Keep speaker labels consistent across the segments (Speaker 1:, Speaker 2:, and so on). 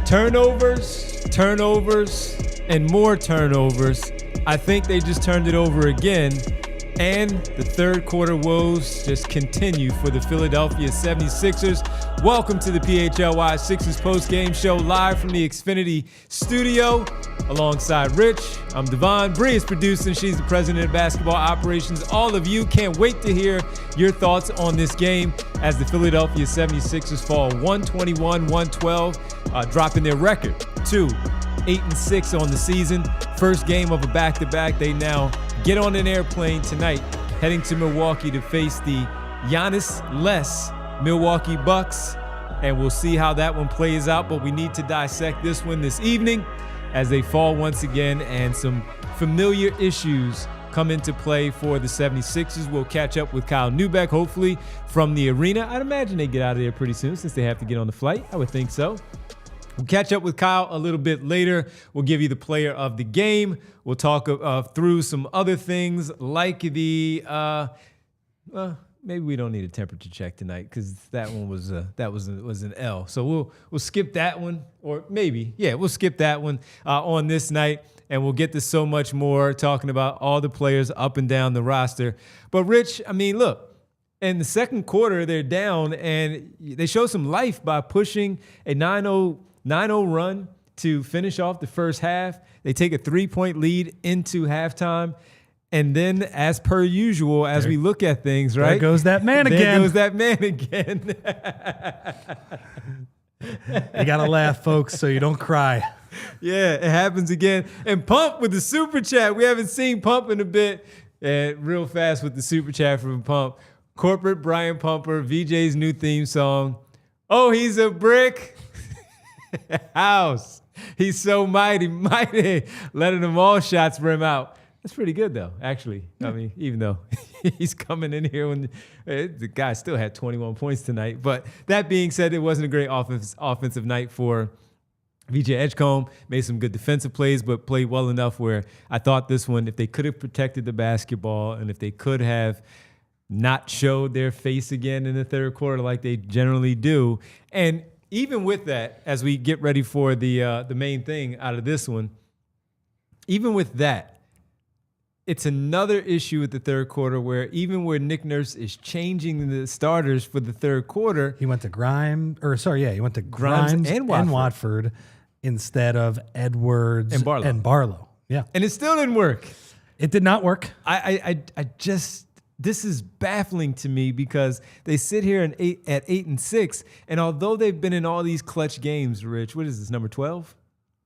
Speaker 1: Turnovers, and more turnovers. I think they just turned it over again. And the third quarter woes just continue for the Philadelphia 76ers. Welcome to the PHLY Sixers post-game show live from the Xfinity studio alongside Rich. I'm Devon. Bree is producing. She's the president of basketball operations. All of you can't wait to hear your thoughts on this game as the Philadelphia 76ers fall 121-112, dropping their record to 8-6 on the season. First game of a back-to-back. They now get on an airplane tonight, heading to Milwaukee to face the Giannis-less Milwaukee Bucks, and we'll see how that one plays out, but we need to dissect this one this evening as they fall once again, and some familiar issues come into play for the 76ers. We'll catch up with Kyle Neubeck, hopefully, from the arena. I'd imagine they get out of there pretty soon since they have to get on the flight. I would think so. We'll catch up with Kyle a little bit later. We'll give you the player of the game. We'll talk through some other things like the maybe we don't need a temperature check tonight because that one was an L. So we'll skip that one, or maybe we'll skip that one on this night, and we'll get to so much more talking about all the players up and down the roster. But Rich, I mean, look. In the second quarter, they're down, and they show some life by pushing a 9-0 run to finish off the first half. They take a 3-point lead into halftime. And then, as per usual, as we look at things, right?
Speaker 2: There goes that man again.
Speaker 1: There goes that man again.
Speaker 2: You got to laugh, folks, so you don't cry.
Speaker 1: Yeah, it happens again. And Pump with the super chat. We haven't seen Pump in a bit. And real fast with the super chat from Pump. Corporate Brian Pumper, VJ's new theme song. Oh, he's a brick house. He's so mighty, letting them all shots rim out. That's pretty good, though, actually. I mean, even though he's coming in here when the guy still had 21 points tonight. But that being said, it wasn't a great offensive night for VJ Edgecombe. Made some good defensive plays, but played well enough where I thought this one, if they could have protected the basketball and if they could have not showed their face again in the third quarter like they generally do. And even with that, as we get ready for the main thing out of this one, even with that, it's another issue with the third quarter where even where Nick Nurse is changing the starters for the third quarter.
Speaker 2: He went to Grimes and Watford instead of Edwards and Barlow. Yeah.
Speaker 1: And it still didn't work.
Speaker 2: It did not work.
Speaker 1: This is baffling to me because they sit here at 8-6, and although they've been in all these clutch games, Rich, what is this, number 12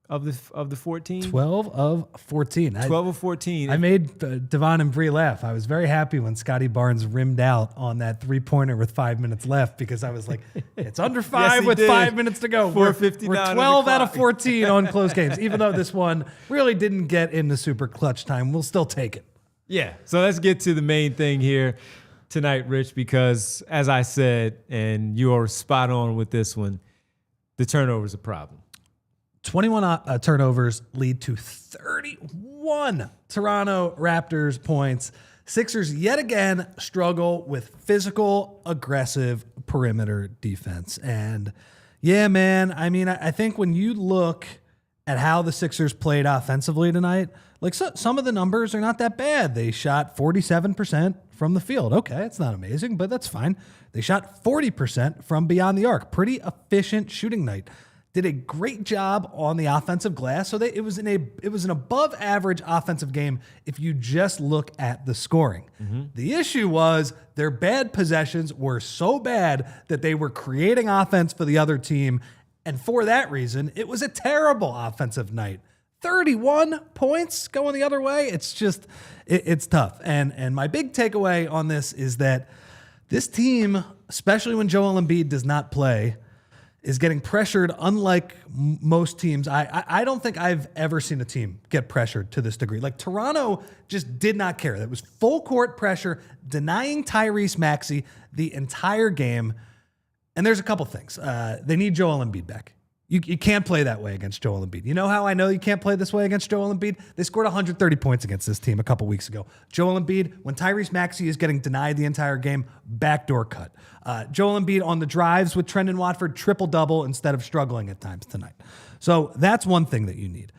Speaker 1: of the 14?
Speaker 2: 12 of 14.
Speaker 1: 12 of 14.
Speaker 2: I made Devon and Bree laugh. I was very happy when Scotty Barnes rimmed out on that three-pointer with 5 minutes left because I was like, it's under 5 with 5 minutes to go. We're 12 out of 14 on close games, even though this one really didn't get into super clutch time. We'll still take it.
Speaker 1: Yeah, so let's get to the main thing here tonight, Rich, because as I said, and you are spot on with this one, the turnover is a problem.
Speaker 2: 21 turnovers lead to 31 Toronto Raptors points. Sixers yet again struggle with physical, aggressive perimeter defense. And yeah, man, I mean, I think when you look at how the Sixers played offensively tonight, like some of the numbers are not that bad. They shot 47% from the field. Okay, it's not amazing, but that's fine. They shot 40% from beyond the arc. Pretty efficient shooting night. Did a great job on the offensive glass. So it was an above average offensive game if you just look at the scoring. Mm-hmm. The issue was their bad possessions were so bad that they were creating offense for the other team. And for that reason, it was a terrible offensive night. 31 points going the other way. It's just, it's tough. And my big takeaway on this is that this team, especially when Joel Embiid does not play, is getting pressured unlike most teams. I don't think I've ever seen a team get pressured to this degree. Like Toronto just did not care. That was full court pressure, denying Tyrese Maxey the entire game. And there's a couple things. They need Joel Embiid back. You can't play that way against Joel Embiid. You know how I know you can't play this way against Joel Embiid? They scored 130 points against this team a couple weeks ago. Joel Embiid, when Tyrese Maxey is getting denied the entire game, backdoor cut. Joel Embiid on the drives with Trendon Watford, triple-double instead of struggling at times tonight. So that's one thing that you need.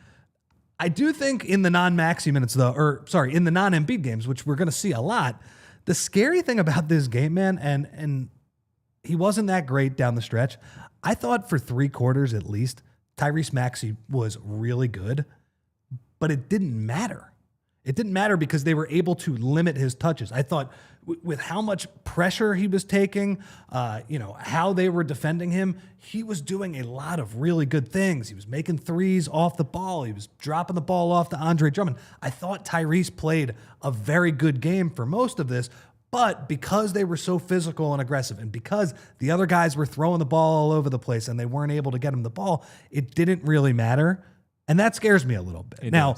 Speaker 2: I do think in the non-Maxey minutes, though, in the non-Embiid games, which we're going to see a lot, the scary thing about this game, man, and he wasn't that great down the stretch. I thought for 3 quarters at least, Tyrese Maxey was really good, but it didn't matter. It didn't matter because they were able to limit his touches. I thought with how much pressure he was taking, how they were defending him, he was doing a lot of really good things. He was making threes off the ball. He was dropping the ball off to Andre Drummond. I thought Tyrese played a very good game for most of this, but because they were so physical and aggressive and because the other guys were throwing the ball all over the place and they weren't able to get him the ball, it didn't really matter. And that scares me a little bit. Now,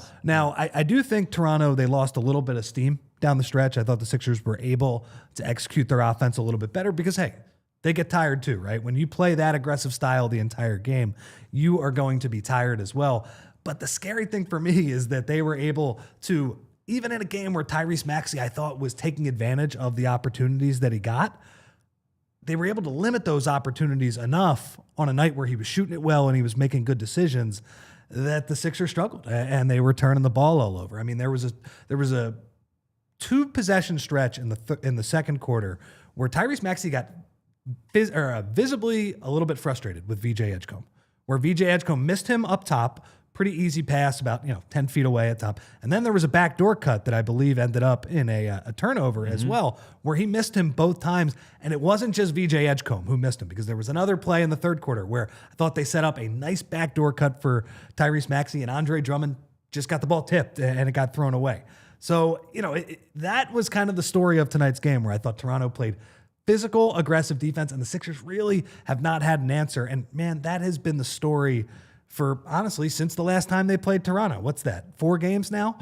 Speaker 2: I do think Toronto, they lost a little bit of steam down the stretch. I thought the Sixers were able to execute their offense a little bit better because, hey, they get tired too, right? When you play that aggressive style the entire game, you are going to be tired as well. But the scary thing for me is that they were able to, even in a game where Tyrese Maxey, I thought, was taking advantage of the opportunities that he got, they were able to limit those opportunities enough on a night where he was shooting it well and he was making good decisions that the Sixers struggled and they were turning the ball all over. I mean, there was a 2-possession stretch in the second quarter where Tyrese Maxey got visibly a little bit frustrated with VJ Edgecombe, where VJ Edgecombe missed him up top. Pretty easy pass, about 10 feet away at top. And then there was a backdoor cut that I believe ended up in a turnover as well, where he missed him both times. And it wasn't just VJ Edgecombe who missed him, because there was another play in the third quarter where I thought they set up a nice backdoor cut for Tyrese Maxey, and Andre Drummond just got the ball tipped and it got thrown away. So, that was kind of the story of tonight's game, where I thought Toronto played physical, aggressive defense, and the Sixers really have not had an answer. And man, that has been the story for, honestly, since the last time they played Toronto. What's that, 4 games now?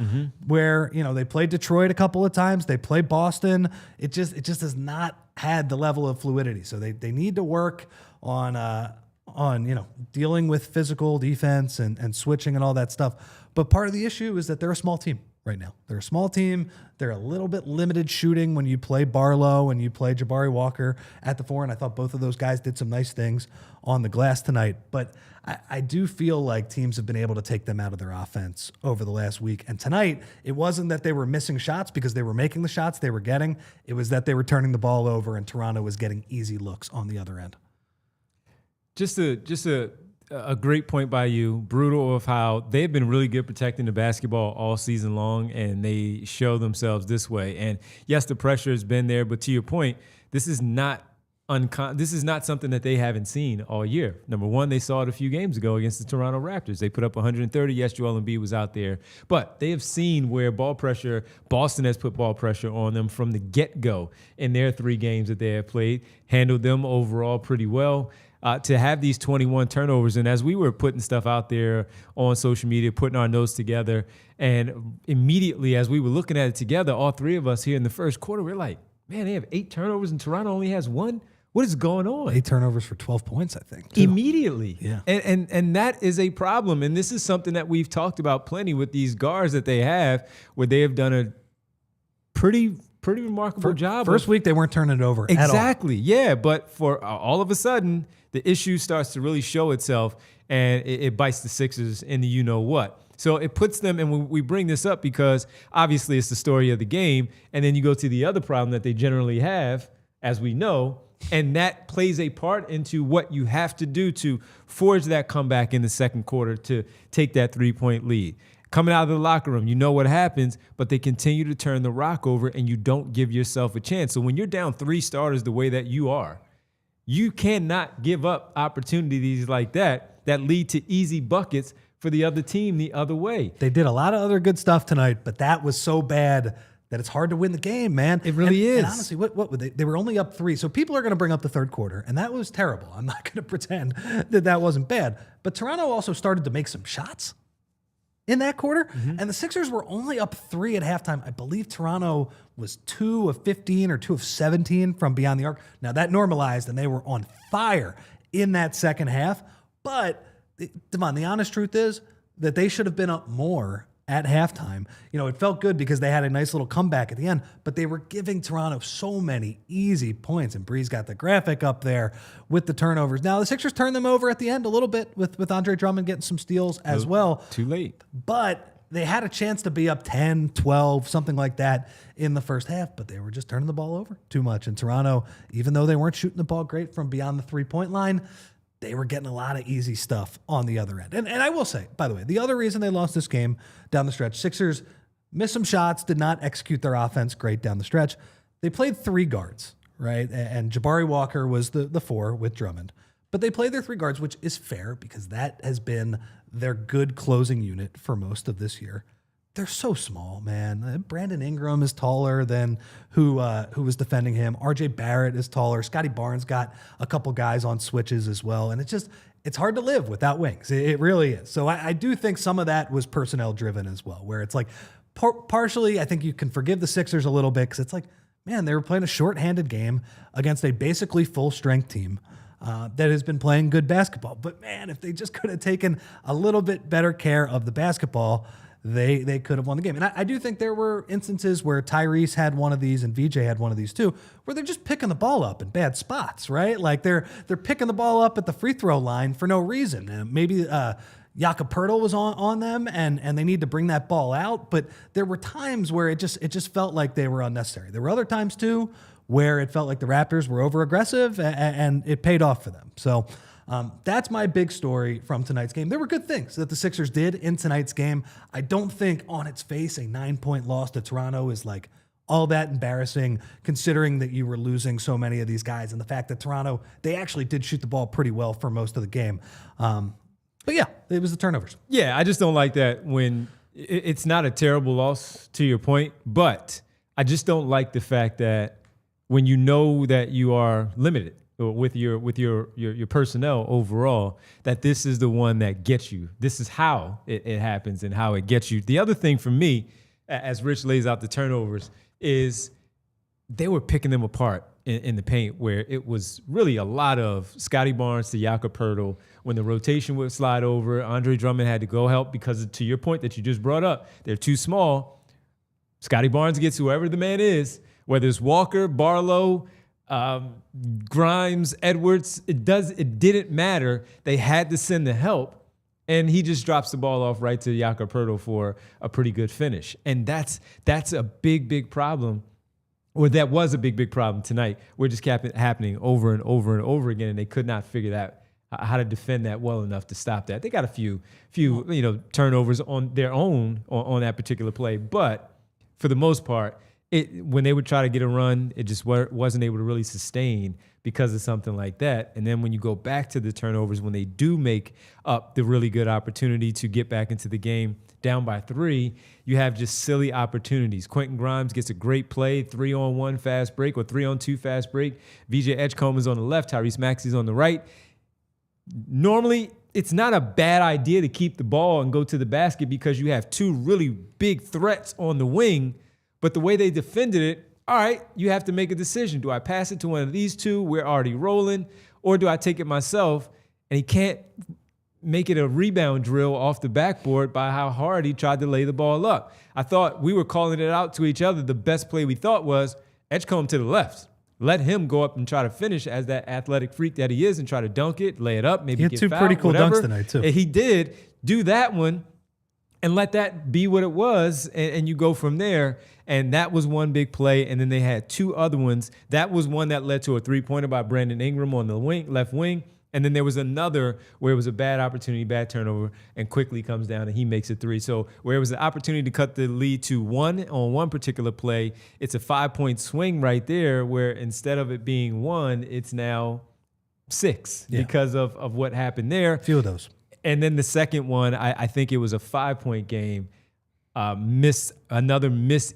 Speaker 2: Where, they played Detroit a couple of times. They played Boston. It just has not had the level of fluidity. So they need to work on dealing with physical defense and switching and all that stuff. But part of the issue is that they're a small team right now. They're a small team. They're a little bit limited shooting when you play Barlow and you play Jabari Walker at the 4. And I thought both of those guys did some nice things on the glass tonight. But I do feel like teams have been able to take them out of their offense over the last week. And tonight, it wasn't that they were missing shots because they were making the shots they were getting. It was that they were turning the ball over and Toronto was getting easy looks on the other end.
Speaker 1: Just a great point by you, brutal, of how they've been really good protecting the basketball all season long, and they show themselves this way. And yes, the pressure has been there, but to your point, this is not something that they haven't seen all year. Number one, they saw it a few games ago against the Toronto Raptors. They put up 130. Yes, Joel Embiid was out there, but they have seen where Boston has put ball pressure on them from the get-go in their 3 games that they have played, handled them overall pretty well. To have these 21 turnovers, and as we were putting stuff out there on social media, putting our notes together, and immediately as we were looking at it together, all 3 of us here in the first quarter, we're like, man, they have 8 turnovers and Toronto only has 1? What is going on?
Speaker 2: 8 turnovers for 12 points, I think, too.
Speaker 1: Immediately.
Speaker 2: Yeah.
Speaker 1: And that is a problem. And this is something that we've talked about plenty with these guards that they have, where they have done a pretty remarkable job.
Speaker 2: First week, they weren't turning it over
Speaker 1: exactly.
Speaker 2: at all.
Speaker 1: Yeah, but for all of a sudden, the issue starts to really show itself, and it bites the Sixers in the you-know-what. So it puts them, and we bring this up because obviously it's the story of the game, and then you go to the other problem that they generally have, as we know, and that plays a part into what you have to do to forge that comeback in the second quarter to take that 3-point lead. Coming out of the locker room, you know what happens, but they continue to turn the rock over, and you don't give yourself a chance. So when you're down 3 starters the way that you are, you cannot give up opportunities like that lead to easy buckets for the other team the other way.
Speaker 2: They did a lot of other good stuff tonight, but that was so bad that it's hard to win the game, man.
Speaker 1: It really is.
Speaker 2: And honestly, what were they? They were only up 3. So people are going to bring up the third quarter, and that was terrible. I'm not going to pretend that wasn't bad. But Toronto also started to make some shots in that quarter, and the Sixers were only up 3 at halftime. I believe Toronto was 2 of 15 or 2 of 17 from beyond the arc. Now, that normalized, and they were on fire in that second half, but Devon, the honest truth is that they should have been up more at halftime. It felt good because they had a nice little comeback at the end, but they were giving Toronto so many easy points, and Bree's got the graphic up there with the turnovers. Now, the Sixers turned them over at the end a little bit with Andre Drummond getting some steals as well.
Speaker 1: Too late.
Speaker 2: But they had a chance to be up 10, 12, something like that in the first half, but they were just turning the ball over too much. And Toronto, even though they weren't shooting the ball great from beyond the three-point line, they were getting a lot of easy stuff on the other end. And I will say, by the way, the other reason they lost this game down the stretch, Sixers missed some shots, did not execute their offense great down the stretch. They played 3 guards, right? And Jabari Walker was the 4 with Drummond. But they played their 3 guards, which is fair because that has been their good closing unit for most of this year. They're so small, man. Brandon Ingram is taller than who was defending him. RJ Barrett is taller. Scotty Barnes got a couple guys on switches as well. And it's hard to live without wings. It really is. So I do think some of that was personnel driven as well, where it's like partially I think you can forgive the Sixers a little bit because it's like, man, they were playing a shorthanded game against a basically full strength team that has been playing good basketball. But man, if they just could have taken a little bit better care of the basketball, they could have won the game. And I do think there were instances where Tyrese had one of these and VJ had one of these too, where they're just picking the ball up in bad spots, right? Like they're picking the ball up at the free throw line for no reason. And maybe Jakob Poeltl was on them and they need to bring that ball out. But there were times where it just felt like they were unnecessary. There were other times too where it felt like the Raptors were over aggressive and it paid off for them. So that's my big story from tonight's game. There were good things that the Sixers did in tonight's game. I don't think on its face a 9-point loss to Toronto is like all that embarrassing, considering that you were losing so many of these guys and the fact that Toronto, they actually did shoot the ball pretty well for most of the game. But yeah, it was the turnovers.
Speaker 1: Yeah, I just don't like that when it's not a terrible loss to your point, but I just don't like the fact that when you know that you are limited with your personnel overall, that this is the one that gets you. This is how it happens and how it gets you. The other thing for me, as Rich lays out the turnovers, is they were picking them apart in the paint, where it was really a lot of Scotty Barnes to Jakob Poeltl. When the rotation would slide over, Andre Drummond had to go help because, to your point that you just brought up, they're too small. Scotty Barnes gets whoever the man is, whether it's Walker, Barlow, Grimes, Edwards, it didn't matter. They had to send the help, and he just drops the ball off right to Jakob Poeltl for a pretty good finish. And that's a big problem, or that was a big problem tonight. We're just kept it happening over and over and over again, and they could not figure that how to defend that well enough to stop that. They got a few turnovers on their own on that particular play, but for the most part, when they would try to get a run, it just wasn't able to really sustain because of something like that. And then when you go back to the turnovers, when they do make up the really good opportunity to get back into the game down by 3, you have just silly opportunities. Quentin Grimes gets a great play, 3-on-1 fast break or 3-on-2 fast break. VJ Edgecombe is on the left, Tyrese Maxey is on the right. Normally, it's not a bad idea to keep the ball and go to the basket because you have 2 really big threats on the wing. But the way they defended it, all right, you have to make a decision. Do I pass it to one of these 2? We're already rolling. Or do I take it myself? And he can't make it a rebound drill off the backboard by how hard he tried to lay the ball up. I thought we were calling it out to each other. The best play we thought was Edgecombe to the left. Let him go up and try to finish as that athletic freak that he is and try to dunk it, lay it up, maybe get fouled,
Speaker 2: he had 2 pretty cool
Speaker 1: whatever.
Speaker 2: dunks tonight, too.
Speaker 1: And he did do that one and let that be what it was, and you go from there. And that was one big play, and then they had 2 other ones. That was one that led to a 3-pointer by Brandon Ingram on the left wing, and then there was another where it was a bad opportunity, bad turnover, and quickly comes down and he makes a 3. So where it was an opportunity to cut the lead to 1 on one particular play, it's a 5-point swing right there where instead of it being 1, it's now 6 because of what happened there.
Speaker 2: A few of those.
Speaker 1: And then the second one, I think it was a 5-point game. Miss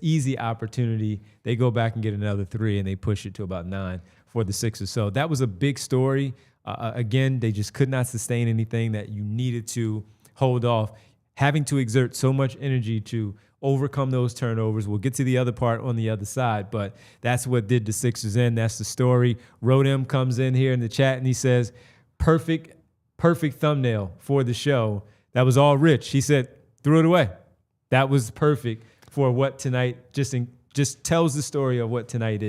Speaker 1: easy opportunity. They go back and get another 3, and they push it to about 9 for the Sixers. So that was a big story. Again, they just could not sustain anything that you needed to hold off, having to exert so much energy to overcome those turnovers. We'll get to the other part on the other side, but that's what did the Sixers in. That's the story. Rodem comes in here in the chat, and he says, perfect perfect thumbnail for the show. That was all Rich. He said, threw it away. That was perfect for what tonight just tells the story of what tonight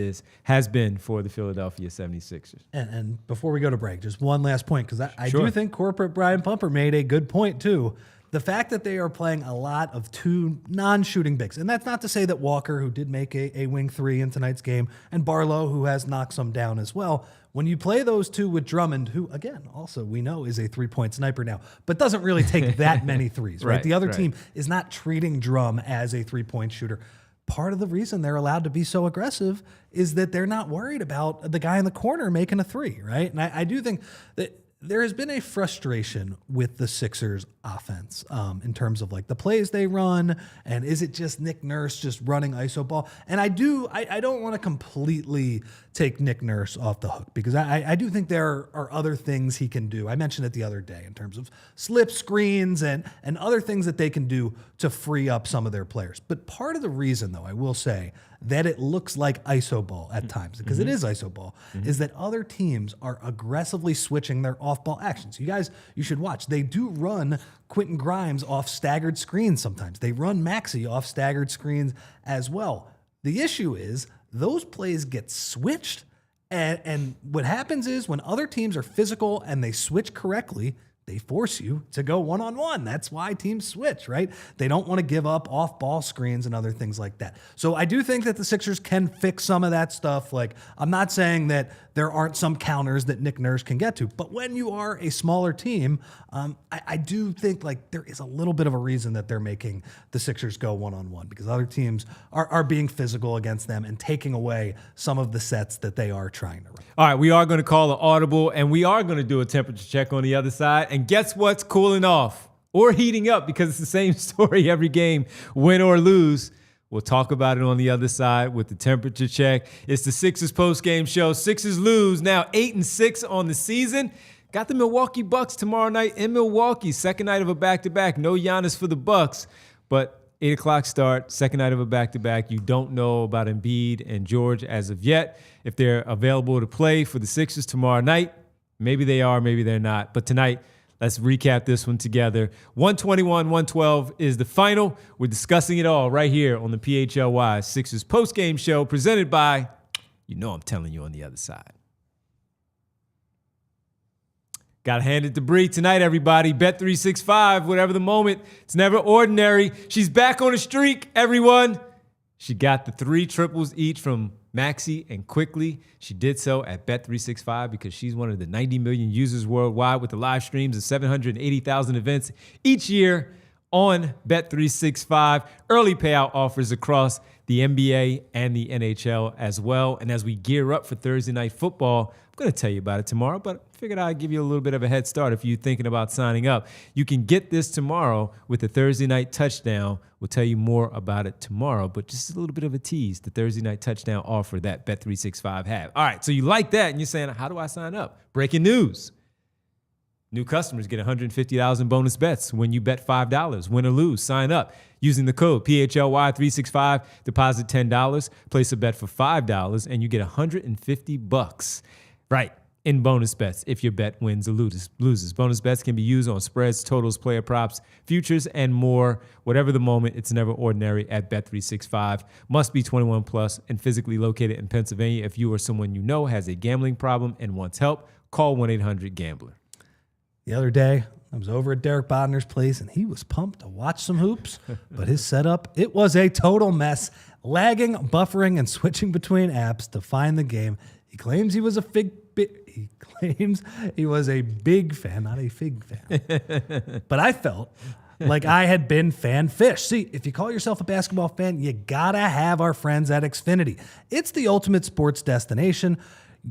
Speaker 1: has been for the Philadelphia 76ers.
Speaker 2: And before we go to break, just one last point, because I
Speaker 1: Sure.
Speaker 2: do think corporate Brian Pumper made a good point too. The fact that they are playing a lot of two non-shooting bigs, and that's not to say that Walker, who did make a wing three in tonight's game, and Barlow, who has knocked some down as well. When you play those two with Drummond, who, again, also we know is a three-point sniper now, but doesn't really take that many threes, right? The other team is not treating Drum as a three-point shooter. Part of the reason they're allowed to be so aggressive is that they're not worried about the guy in the corner making a three, right? And I do think that there has been a frustration with the Sixers offense in terms of like the plays they run, and is it just Nick Nurse just running iso ball? And I don't want to completely take Nick Nurse off the hook, because I do think there are other things he can do. I mentioned it the other day in terms of slip screens and other things that they can do to free up some of their players. But part of the reason, though, I will say, that it looks like iso ball at times, because it is iso ball, is that other teams are aggressively switching their off-ball actions. You should watch. They do run Quentin Grimes off staggered screens sometimes. They run Maxey off staggered screens as well. The issue is those plays get switched, and what happens is when other teams are physical and they switch correctly, they force you to go one-on-one. That's why teams switch, right? They don't want to give up off-ball screens and other things like that. So I do think that the Sixers can fix some of that stuff. Like, I'm not saying that there aren't some counters that Nick Nurse can get to, but when you are a smaller team, I do think like there is a little bit of a reason that they're making the Sixers go one-on-one, because other teams are being physical against them and taking away some of the sets that they are trying to run.
Speaker 1: All right, we are going to call an audible, and we are going to do a temperature check on the other side. And guess what's cooling off or heating up, because it's the same story every game, win or lose. We'll talk about it on the other side with the temperature check. It's the Sixers post-game show. Sixers lose, now 8-6 on the season. Got the Milwaukee Bucks tomorrow night in Milwaukee. Second night of a back-to-back. No Giannis for the Bucks, but 8 o'clock start, second night of a back-to-back. You don't know about Embiid and George as of yet. If they're available to play for the Sixers tomorrow night, maybe they are, maybe they're not. But tonight, let's recap this one together. 121-112 is the final. We're discussing it all right here on the PHLY Sixers post-game show presented by, you know I'm telling you on the other side. Got to hand it to Bree tonight, everybody. Bet365, whatever the moment. It's never ordinary. She's back on a streak, everyone. She got the 3 triples each from Maxey and quickly. She did so at Bet365 because she's one of the 90 million users worldwide with the live streams of 780,000 events each year on Bet365. Early payout offers across the NBA and the NHL as well. And as we gear up for Thursday night football, I'm going to tell you about it tomorrow, but I figured I'd give you a little bit of a head start if you're thinking about signing up. You can get this tomorrow with the Thursday night touchdown. We'll tell you more about it tomorrow, but just a little bit of a tease, the Thursday night touchdown offer that Bet365 have. All right, so you like that, and you're saying, how do I sign up? Breaking news. New customers get $150 in bonus bets when you bet $5. Win or lose, sign up using the code PHLY365. Deposit $10, place a bet for $5, and you get $150. Right, in bonus bets if your bet wins or loses. Bonus bets can be used on spreads, totals, player props, futures, and more. Whatever the moment, it's never ordinary at Bet365. Must be 21 plus and physically located in Pennsylvania. If you or someone you know has a gambling problem and wants help, call 1-800-GAMBLER.
Speaker 2: The other day, I was over at Derek Bodner's place, and he was pumped to watch some hoops, but his setup, it was a total mess, lagging, buffering, and switching between apps to find the game. He claims he was a big fan, not a fig fan. But I felt like I had been fan-fished. See, if you call yourself a basketball fan, you gotta have our friends at Xfinity. It's the ultimate sports destination.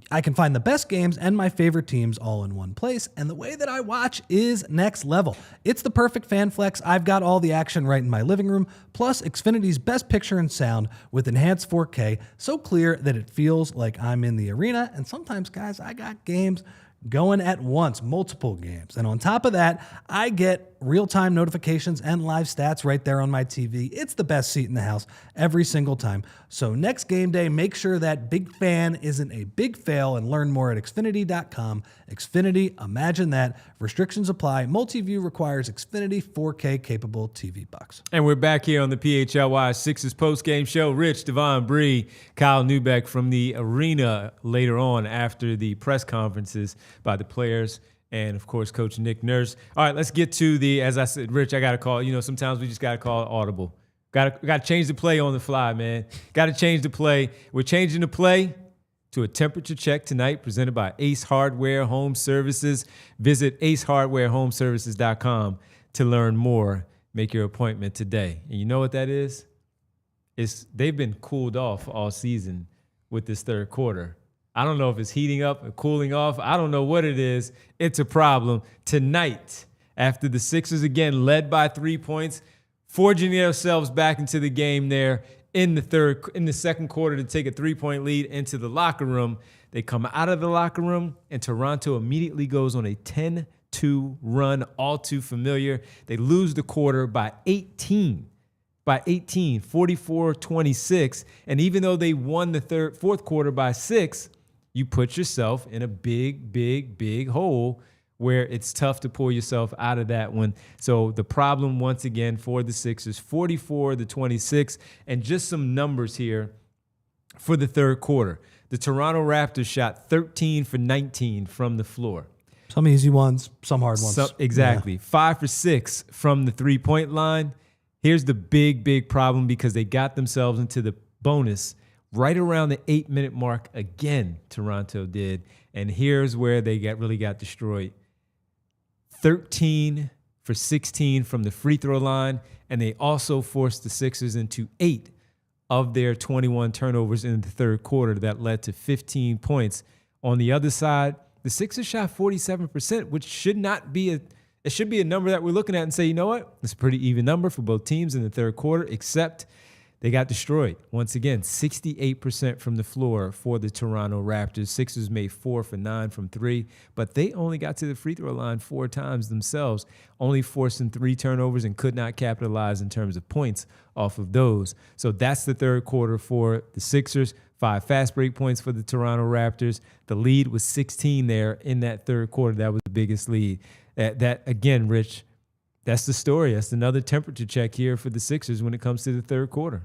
Speaker 2: I can find the best games and my favorite teams all in one place, and the way that I watch is next level. It's the perfect fan flex. I've got all the action right in my living room, plus Xfinity's best picture and sound with enhanced 4K, so clear that it feels like I'm in the arena. And sometimes, guys, I got games going at once, multiple games. And on top of that, I get real-time notifications and live stats right there on my TV. It's the best seat in the house every single time. So next game day, make sure that big fan isn't a big fail and learn more at Xfinity.com. Xfinity, imagine that. Restrictions apply. Multi-view requires Xfinity 4K capable TV box.
Speaker 1: And we're back here on the PHLY Sixers post-game show. Rich, Devon Bree, Kyle Neubeck from the arena later on after the press conferences by the players and, of course, Coach Nick Nurse. All right, let's get to as I said, Rich, I got to call, sometimes we just got to call it audible. Got to change the play on the fly, man. Got to change the play. We're changing the play to a temperature check tonight presented by Ace Hardware Home Services. Visit acehardwarehomeservices.com to learn more. Make your appointment today. And you know what that is? They've been cooled off all season with this third quarter. I don't know if it's heating up or cooling off. I don't know what it is. It's a problem. Tonight, after the Sixers again led by 3 points, forging themselves back into the game there in the second quarter to take a 3-point lead into the locker room. They come out of the locker room, and Toronto immediately goes on a 10-2 run, all too familiar. They lose the quarter by 18. 44-26. And even though they won the fourth quarter by 6, you put yourself in a big hole where it's tough to pull yourself out of that one. So the problem, once again, for the Sixers, 44-26. And just some numbers here for the third quarter. The Toronto Raptors shot 13 for 19 from the floor.
Speaker 2: Some easy ones, some hard ones.
Speaker 1: Exactly. Yeah. 5 for 6 from the three-point line. Here's the big problem because they got themselves into the bonus right around the 8-minute mark again, Toronto did. And here's where they really got destroyed. 13 for 16 from the free throw line, and they also forced the Sixers into 8 of their 21 turnovers in the third quarter that led to 15 points. On the other side, the Sixers shot 47%, which should be a number that we're looking at and say, you know what? It's a pretty even number for both teams in the third quarter, except they got destroyed. Once again, 68% from the floor for the Toronto Raptors. Sixers made 4 for 9 from 3, but they only got to the free throw line 4 times themselves, only forcing 3 turnovers and could not capitalize in terms of points off of those. So that's the third quarter for the Sixers. 5 fast break points for the Toronto Raptors. The lead was 16 there in that third quarter. That was the biggest lead. That again, Rich, that's the story. That's another temperature check here for the Sixers when it comes to the third quarter.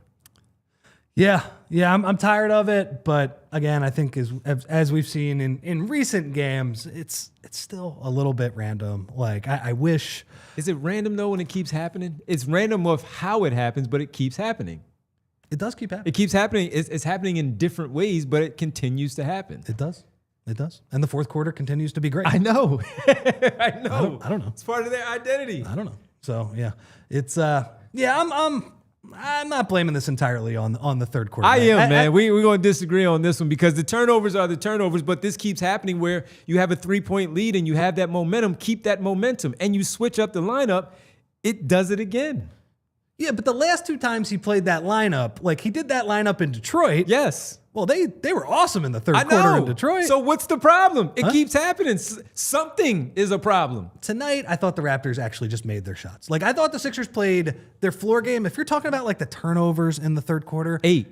Speaker 2: Yeah, I'm tired of it, but again, I think as we've seen in recent games, it's still a little bit random. Like I wish.
Speaker 1: Is it random though when it keeps happening? It's random of how it happens, but it keeps happening.
Speaker 2: It does keep happening.
Speaker 1: It keeps happening. It's happening in different ways, but it continues to happen.
Speaker 2: It does. And the fourth quarter continues to be great.
Speaker 1: I know. I know.
Speaker 2: I don't know.
Speaker 1: It's part of their identity.
Speaker 2: I don't know. So yeah, it's I'm not blaming this entirely on the third quarter.
Speaker 1: I am, man. We're going to disagree on this one because the turnovers are the turnovers, but this keeps happening where you have a 3-point lead and you have that momentum. Keep that momentum, and you switch up the lineup. It does it again.
Speaker 2: Yeah, but the last 2 times he played that lineup, like he did that lineup in Detroit.
Speaker 1: Yes.
Speaker 2: Well, they were awesome in the third quarter in Detroit.
Speaker 1: So what's the problem? It keeps happening. Something is a problem.
Speaker 2: Tonight, I thought the Raptors actually just made their shots. Like, I thought the Sixers played their floor game. If you're talking about, like, the turnovers in the third quarter.
Speaker 1: 8.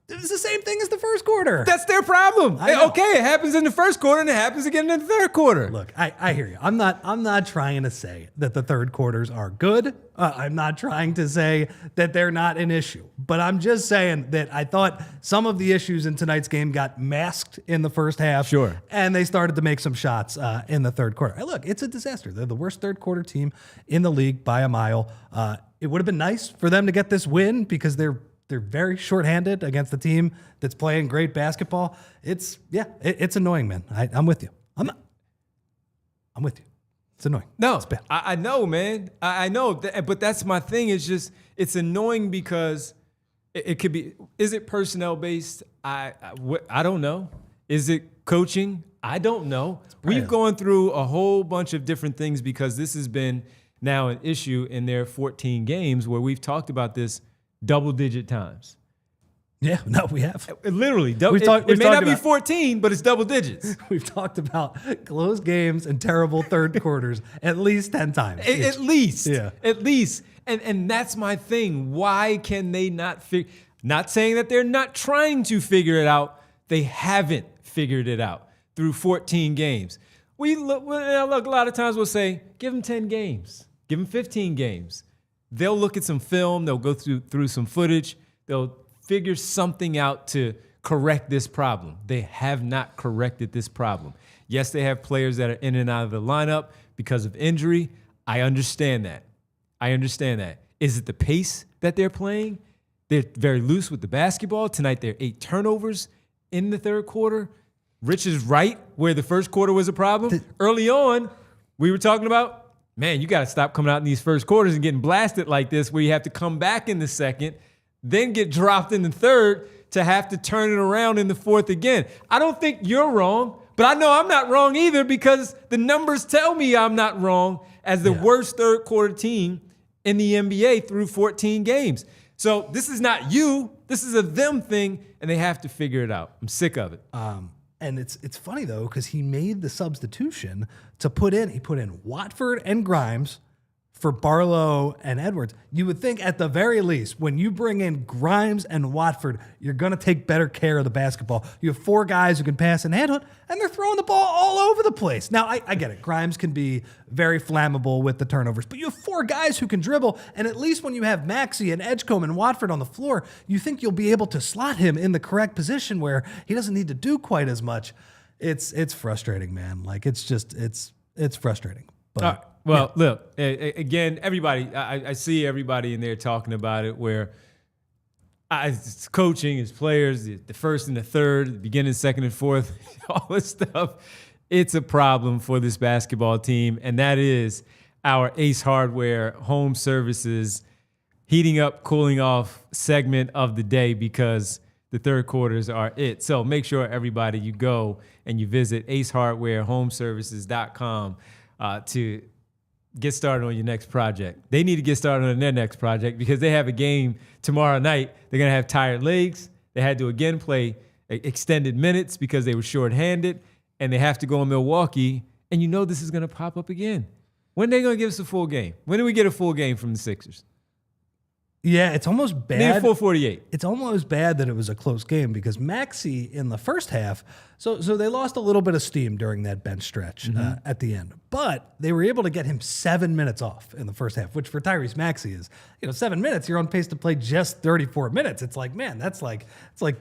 Speaker 2: It was the same thing as the first quarter.
Speaker 1: That's their problem. Okay, it happens in the first quarter and it happens again in the third quarter.
Speaker 2: Look, I hear you. I'm not trying to say that the third quarters are good. I'm not trying to say that they're not an issue. But I'm just saying that I thought some of the issues in tonight's game got masked in the first half.
Speaker 1: Sure.
Speaker 2: And they started to make some shots in the third quarter. Hey, look, it's a disaster. They're the worst third quarter team in the league by a mile. It would have been nice for them to get this win because they're very shorthanded against a team that's playing great basketball. It's annoying, man. I'm with you. I'm with you. It's annoying.
Speaker 1: No,
Speaker 2: it's bad.
Speaker 1: I know, man. I know, but that's my thing. It's annoying because it could be. Is it personnel based? I don't know. Is it coaching? I don't know. We've gone through a whole bunch of different things because this has been now an issue in their 14 games where we've talked about this double-digit times.
Speaker 2: Yeah, no, we have.
Speaker 1: Literally.
Speaker 2: It
Speaker 1: may not be 14, but it's double digits.
Speaker 2: We've talked about close games and terrible third quarters at least 10 times.
Speaker 1: At least.
Speaker 2: Yeah.
Speaker 1: At least. And that's my thing. Why can they not figure? Not saying that they're not trying to figure it out. They haven't figured it out through 14 games. A lot of times we'll say, give them 10 games. Give them 15 games. They'll look at some film. They'll go through some footage. They'll figure something out to correct this problem. They have not corrected this problem. Yes, they have players that are in and out of the lineup because of injury. I understand that. Is it the pace that they're playing? They're very loose with the basketball. Tonight, there are 8 turnovers in the third quarter. Rich is right where the first quarter was a problem. Early on, we were talking about, man, you got to stop coming out in these first quarters and getting blasted like this where you have to come back in the second, then get dropped in the third to have to turn it around in the fourth again. I don't think you're wrong, but I know I'm not wrong either because the numbers tell me I'm not wrong as the worst third quarter team in the NBA through 14 games. So this is not you. This is a them thing, and they have to figure it out. I'm sick of it.
Speaker 2: And it's funny, though, because he made the substitution to put in Watford and Grimes for Barlow and Edwards. You would think at the very least, when you bring in Grimes and Watford, you're going to take better care of the basketball. You have 4 guys who can pass and handle it, and they're throwing the ball all over the place. Now, I get it. Grimes can be very flammable with the turnovers, but you have 4 guys who can dribble, and at least when you have Maxey and Edgecombe and Watford on the floor, you think you'll be able to slot him in the correct position where he doesn't need to do quite as much. It's frustrating, man. Like, it's frustrating. But
Speaker 1: look, again, everybody, I see everybody in there talking about it where it's coaching, it's players, the first and the third, the beginning, second and fourth, all this stuff. It's a problem for this basketball team, and that is our Ace Hardware Home Services heating up, cooling off segment of the day because the third quarters are it. So make sure everybody, you go and you visit acehardwarehomeservices.com to get started on your next project. They need to get started on their next project because they have a game tomorrow night. They're going to have tired legs. They had to again play extended minutes because they were shorthanded, and they have to go in Milwaukee, and you know this is going to pop up again. When are they going to give us a full game? When do we get a full game from the Sixers?
Speaker 2: Yeah, it's almost bad.
Speaker 1: Need a full 48.
Speaker 2: It's almost bad that it was a close game because Maxey in the first half, so they lost a little bit of steam during that bench stretch at the end. But they were able to get him 7 minutes off in the first half, which for Tyrese Maxey is, 7 minutes, you're on pace to play just 34 minutes. It's like, man, it's like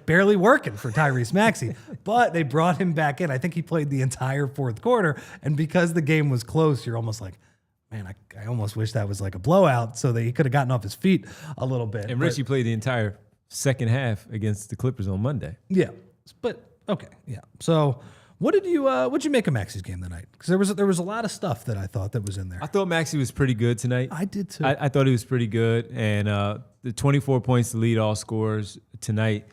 Speaker 2: barely working for Tyrese Maxey. But they brought him back in. I think he played the entire fourth quarter. And because the game was close, you're almost like, man, I almost wish that was like a blowout so that he could have gotten off his feet a little bit.
Speaker 1: And Richie played the entire second half against the Clippers on Monday.
Speaker 2: Yeah, but okay, yeah. So what'd you make of Maxey's game tonight? Because there was a lot of stuff that I thought that was in there.
Speaker 1: I thought Maxey was pretty good tonight.
Speaker 2: I did too.
Speaker 1: I thought he was pretty good, and the 24 points to lead all scorers tonight.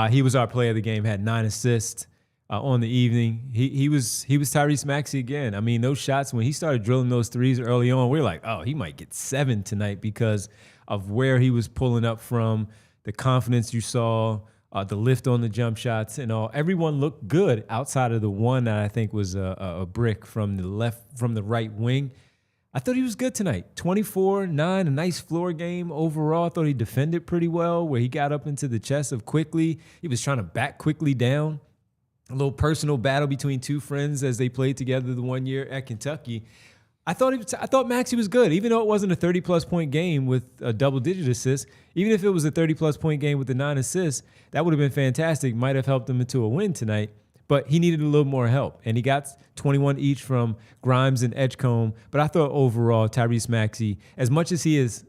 Speaker 1: He was our player of the game. Had 9 assists. On the evening, he was Tyrese Maxey again. I mean, those shots, when he started drilling those threes early on, we were like, oh, he might get 7 tonight because of where he was pulling up from, the confidence you saw, the lift on the jump shots and all. Everyone looked good outside of the one that I think was a brick from the right wing. I thought he was good tonight. 24-9, a nice floor game overall. I thought he defended pretty well where he got up into the chest of Quickly. He was trying to back Quickly down. A little personal battle between 2 friends as they played together the 1 year at Kentucky. I thought Maxey was good, even though it wasn't a 30-plus point game with a double-digit assist. Even if it was a 30-plus point game with the 9 assists, that would have been fantastic. Might have helped them into a win tonight. But he needed a little more help, and he got 21 each from Grimes and Edgecombe. But I thought overall, Tyrese Maxey, as much as he has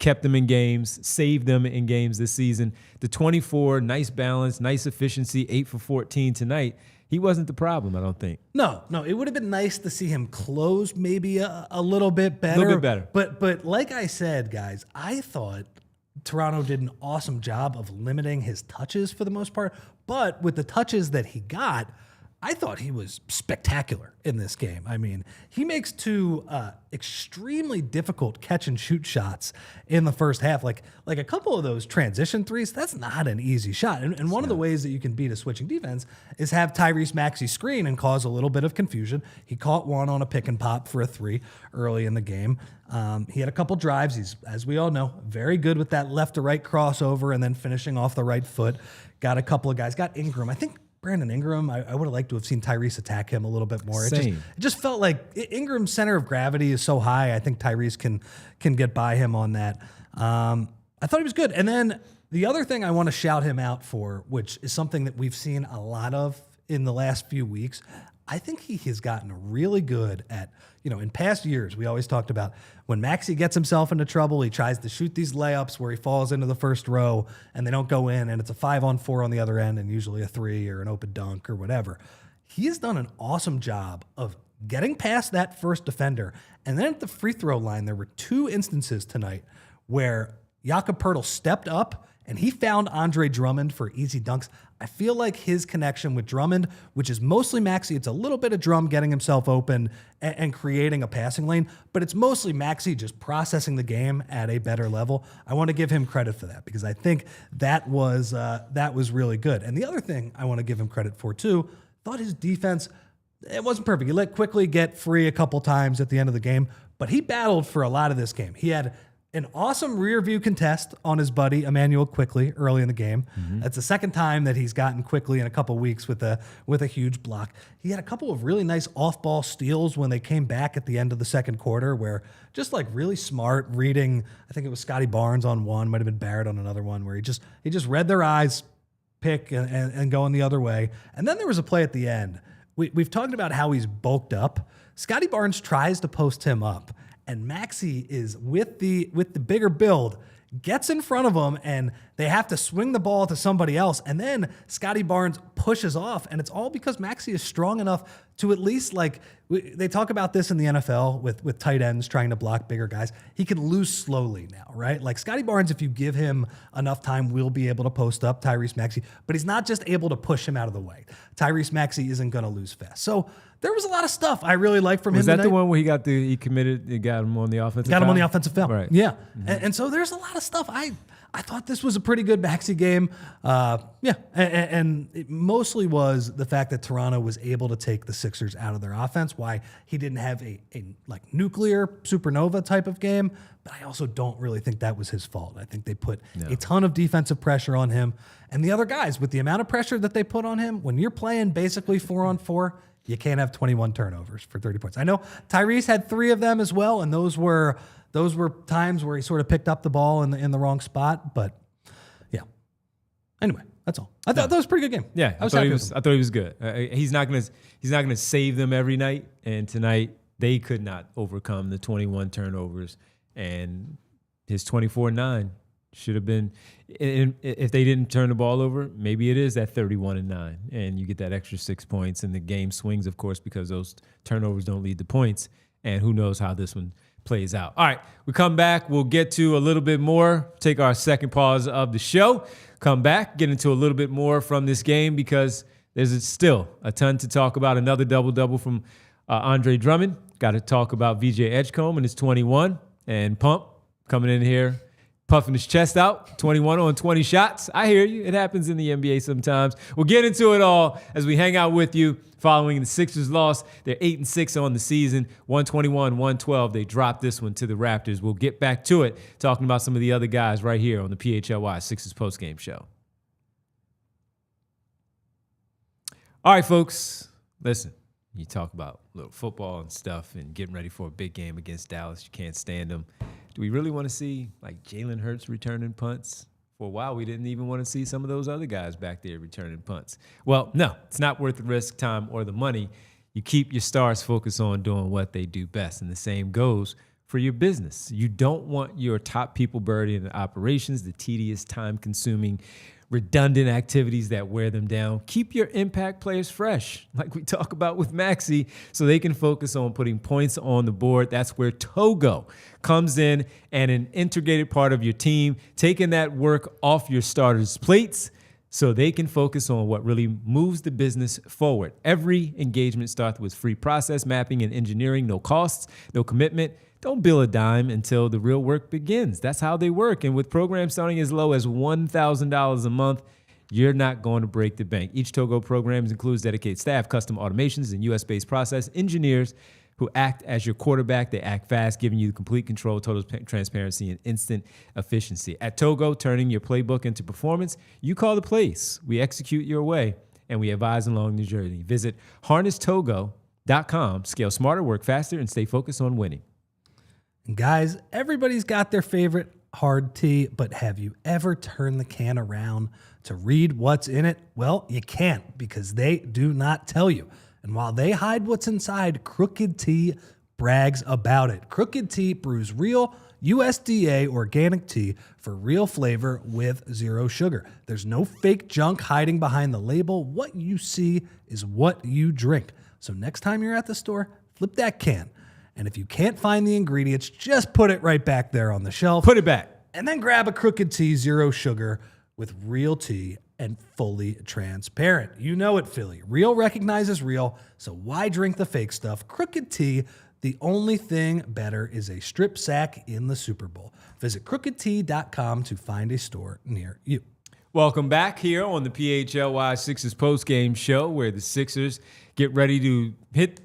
Speaker 1: kept them in games, saved them in games this season. The 24, nice balance, nice efficiency, 8 for 14 tonight. He wasn't the problem, I don't think.
Speaker 2: No, it would have been nice to see him close maybe a little bit better.
Speaker 1: A little bit better.
Speaker 2: But like I said, guys, I thought Toronto did an awesome job of limiting his touches for the most part. But with the touches that he got, I thought he was spectacular in this game. I mean, he makes two extremely difficult catch and shoot shots in the first half. Like a couple of those transition threes, that's not an easy shot. And one of the ways that you can beat a switching defense is have Tyrese Maxey screen and cause a little bit of confusion. He caught one on a pick and pop for a three early in the game. He had a couple drives. He's, as we all know, very good with that left to right crossover and then finishing off the right foot. Got a couple of guys. Got Ingram. I think Brandon Ingram, I would have liked to have seen Tyrese attack him a little bit more. It just felt like Ingram's center of gravity is so high. I think Tyrese can get by him on that. I thought he was good. And then the other thing I want to shout him out for, which is something that we've seen a lot of in the last few weeks, I think he has gotten really good at, in past years, we always talked about when Maxey gets himself into trouble, he tries to shoot these layups where he falls into the first row and they don't go in, and it's a 5-on-4 on the other end and usually a 3 or an open dunk or whatever. He has done an awesome job of getting past that first defender. And then at the free throw line, there were 2 instances tonight where Jakob Poeltl stepped up and he found Andre Drummond for easy dunks. I feel like his connection with Drummond, which is mostly Maxey, it's a little bit of Drum getting himself open and creating a passing lane, but it's mostly Maxey just processing the game at a better level. I want to give him credit for that because I think that was really good. And the other thing I want to give him credit for too, thought his defense, it wasn't perfect. He let Quickly get free a couple times at the end of the game, but he battled for a lot of this game. He had an awesome rear view contest on his buddy Emmanuel Quickly early in the game. Mm-hmm. That's the second time that he's gotten Quickly in a couple weeks with a huge block. He had a couple of really nice off-ball steals when they came back at the end of the second quarter where just like really smart reading, I think it was Scotty Barnes on one, might have been Barrett on another one, where he just read their eyes, pick and going the other way. And then there was a play at the end. We've talked about how he's bulked up. Scotty Barnes tries to post him up, and Maxey is with the bigger build, gets in front of him, and they have to swing the ball to somebody else. And then Scotty Barnes pushes off, and it's all because Maxey is strong enough to at least, they talk about this in the NFL with tight ends trying to block bigger guys. He can lose slowly now, right? Like Scotty Barnes, if you give him enough time, will be able to post up Tyrese Maxey, but he's not just able to push him out of the way. Tyrese Maxey isn't going to lose fast. So there was a lot of stuff I really liked from him.
Speaker 1: Was that
Speaker 2: tonight.
Speaker 1: the one where he got him on the offensive
Speaker 2: foul? Got him on the
Speaker 1: foul?
Speaker 2: offensive foul.
Speaker 1: Right.
Speaker 2: Yeah. Mm-hmm. And so there's a lot of stuff. I thought this was a pretty good Maxey game. And it mostly was the fact that Toronto was able to take the Sixers out of their offense, why he didn't have a nuclear supernova type of game. But I also don't really think that was his fault. I think they put a ton of defensive pressure on him. And the other guys, with the amount of pressure that they put on him, when you're playing basically 4-on-4, you can't have 21 turnovers for 30 points. I know Tyrese had 3 of them as well, and those were times where he sort of picked up the ball in the wrong spot. But yeah. Anyway, that's all. I thought that was a pretty good game.
Speaker 1: Yeah, I thought he was good. He's not gonna save them every night, and tonight they could not overcome the 21 turnovers, and his 24-9 should have been. If they didn't turn the ball over, maybe it is that 31-9, and you get that extra 6 points, and the game swings, of course, because those turnovers don't lead to points, and who knows how this one plays out. All right, we come back. We'll get to a little bit more, take our second pause of the show, come back, get into a little bit more from this game because there's still a ton to talk about. Another double-double from Andre Drummond. Got to talk about VJ Edgecombe and his 21, and Pump coming in here, puffing his chest out, 21 on 20 shots. I hear you. It happens in the NBA sometimes. We'll get into it all as we hang out with you following the Sixers loss. They're 8-6 on the season, 121-112. They dropped this one to the Raptors. We'll get back to it, talking about some of the other guys right here on the PHLY Sixers postgame show. All right, folks, listen. You talk about little football and stuff and getting ready for a big game against Dallas. You can't stand them. Do we really want to see like Jalen Hurts returning punts? For a while, we didn't even want to see some of those other guys back there returning punts. Well, no, it's not worth the risk, time, or the money. You keep your stars focused on doing what they do best, and the same goes for your business. You don't want your top people buried in the operations, the tedious, time-consuming, redundant activities that wear them down. Keep your impact players fresh, like we talk about with Maxey, so they can focus on putting points on the board. That's where Togo comes in and an integrated part of your team, taking that work off your starters' plates, so they can focus on what really moves the business forward. Every engagement starts with free process mapping and engineering, no costs, no commitment. Don't bill a dime until the real work begins. That's how they work. And with programs starting as low as $1,000 a month, you're not going to break the bank. Each Togo program includes dedicated staff, custom automations, and US-based process engineers who act as your quarterback. They act fast, giving you complete control, total transparency, and instant efficiency. At Togo, turning your playbook into performance, you call the plays. We execute your way, and we advise along the journey. Visit harnesstogo.com. Scale smarter, work faster, and stay focused on winning.
Speaker 2: And guys, everybody's got their favorite hard tea, but have you ever turned the can around to read what's in it? Well, you can't, because they do not tell you. And while they hide what's inside, Crooked Tea brags about it. Crooked Tea brews real USDA organic tea for real flavor with zero sugar. There's no fake junk hiding behind the label. What you see is what you drink. So next time you're at the store, flip that can. And if you can't find the ingredients, just put it right back there on the shelf.
Speaker 1: Put it back.
Speaker 2: And then grab a Crooked Tea zero sugar with real tea and fully transparent. You know it, Philly. Real recognizes real, so why drink the fake stuff? Crooked Tea, the only thing better is a strip sack in the Super Bowl. Visit crookedtea.com to find a store near you.
Speaker 1: Welcome back here on the PHLY Sixers postgame show, where the Sixers get ready to hit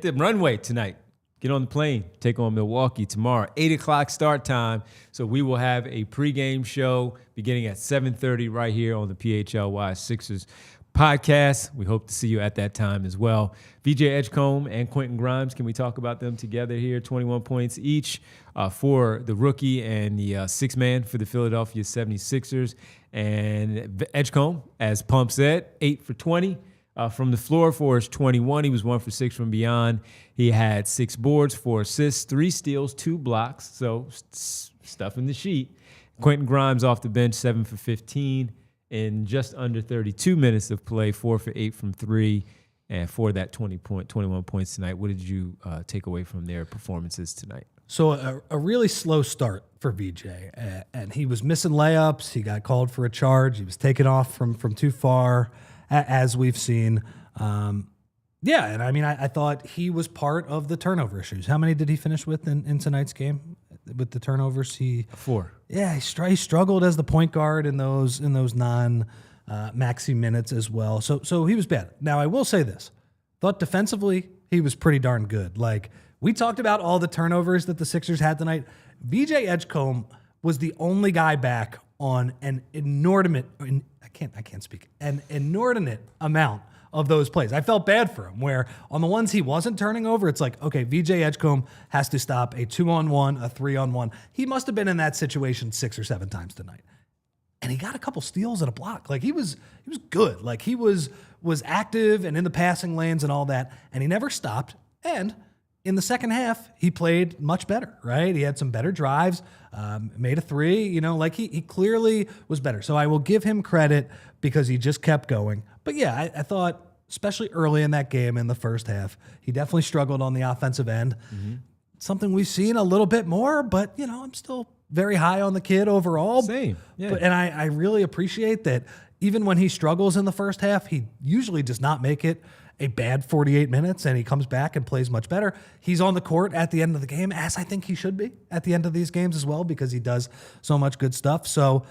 Speaker 1: the runway tonight. Get on the plane, take on Milwaukee tomorrow, 8 o'clock start time. So we will have a pregame show beginning at 7:30 right here on the PHLY Sixers podcast. We hope to see you at that time as well. VJ Edgecombe and Quentin Grimes, can we talk about them together here? 21 points each for the rookie and the sixth man for the Philadelphia 76ers. And Edgecombe, as Pump said, 8 for 20. From the floor for his 21. He was 1 for 6 from beyond. He had 6 boards, 4 assists, 3 steals, 2 blocks. So stuff in the sheet. Quentin Grimes off the bench, 7 for 15 in just under 32 minutes of play, 4 for 8 from 3, and for that 21 points tonight. What did you take away from their performances tonight?
Speaker 2: So a really slow start for VJ, and he was missing layups. He got called for a charge. He was taken off from too far, as we've seen. Yeah, and I mean, I thought he was part of the turnover issues. How many did he finish with in tonight's game with the turnovers?
Speaker 1: 4.
Speaker 2: Yeah, he struggled as the point guard in those non-Maxey minutes as well. So he was bad. Now, I will say this. Thought defensively, he was pretty darn good. Like, we talked about all the turnovers that the Sixers had tonight. VJ Edgecombe was the only guy back on an inordinate amount of those plays. I felt bad for him, where on the ones he wasn't turning over, it's like, okay, VJ Edgecombe has to stop a 2-on-1, a 3-on-1. He must have been in that situation 6 or 7 times tonight. And he got a couple steals and a block. Like, he was good. Like, he was active and in the passing lanes and all that, and he never stopped. And in the second half, he played much better, right? He had some better drives, made a 3, like he clearly was better. So I will give him credit because he just kept going. But yeah, I thought, especially early in that game in the first half, he definitely struggled on the offensive end. Mm-hmm. Something we've seen a little bit more, but I'm still very high on the kid overall.
Speaker 1: Same. Yeah.
Speaker 2: And I really appreciate that even when he struggles in the first half, he usually does not make it a bad 48 minutes, and he comes back and plays much better. He's on the court at the end of the game, as I think he should be at the end of these games as well, because he does so much good stuff. So,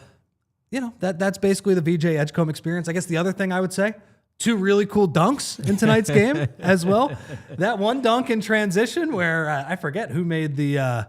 Speaker 2: that's basically the VJ Edgecombe experience. I guess the other thing I would say, 2 really cool dunks in tonight's game as well. That one dunk in transition where I forget who made the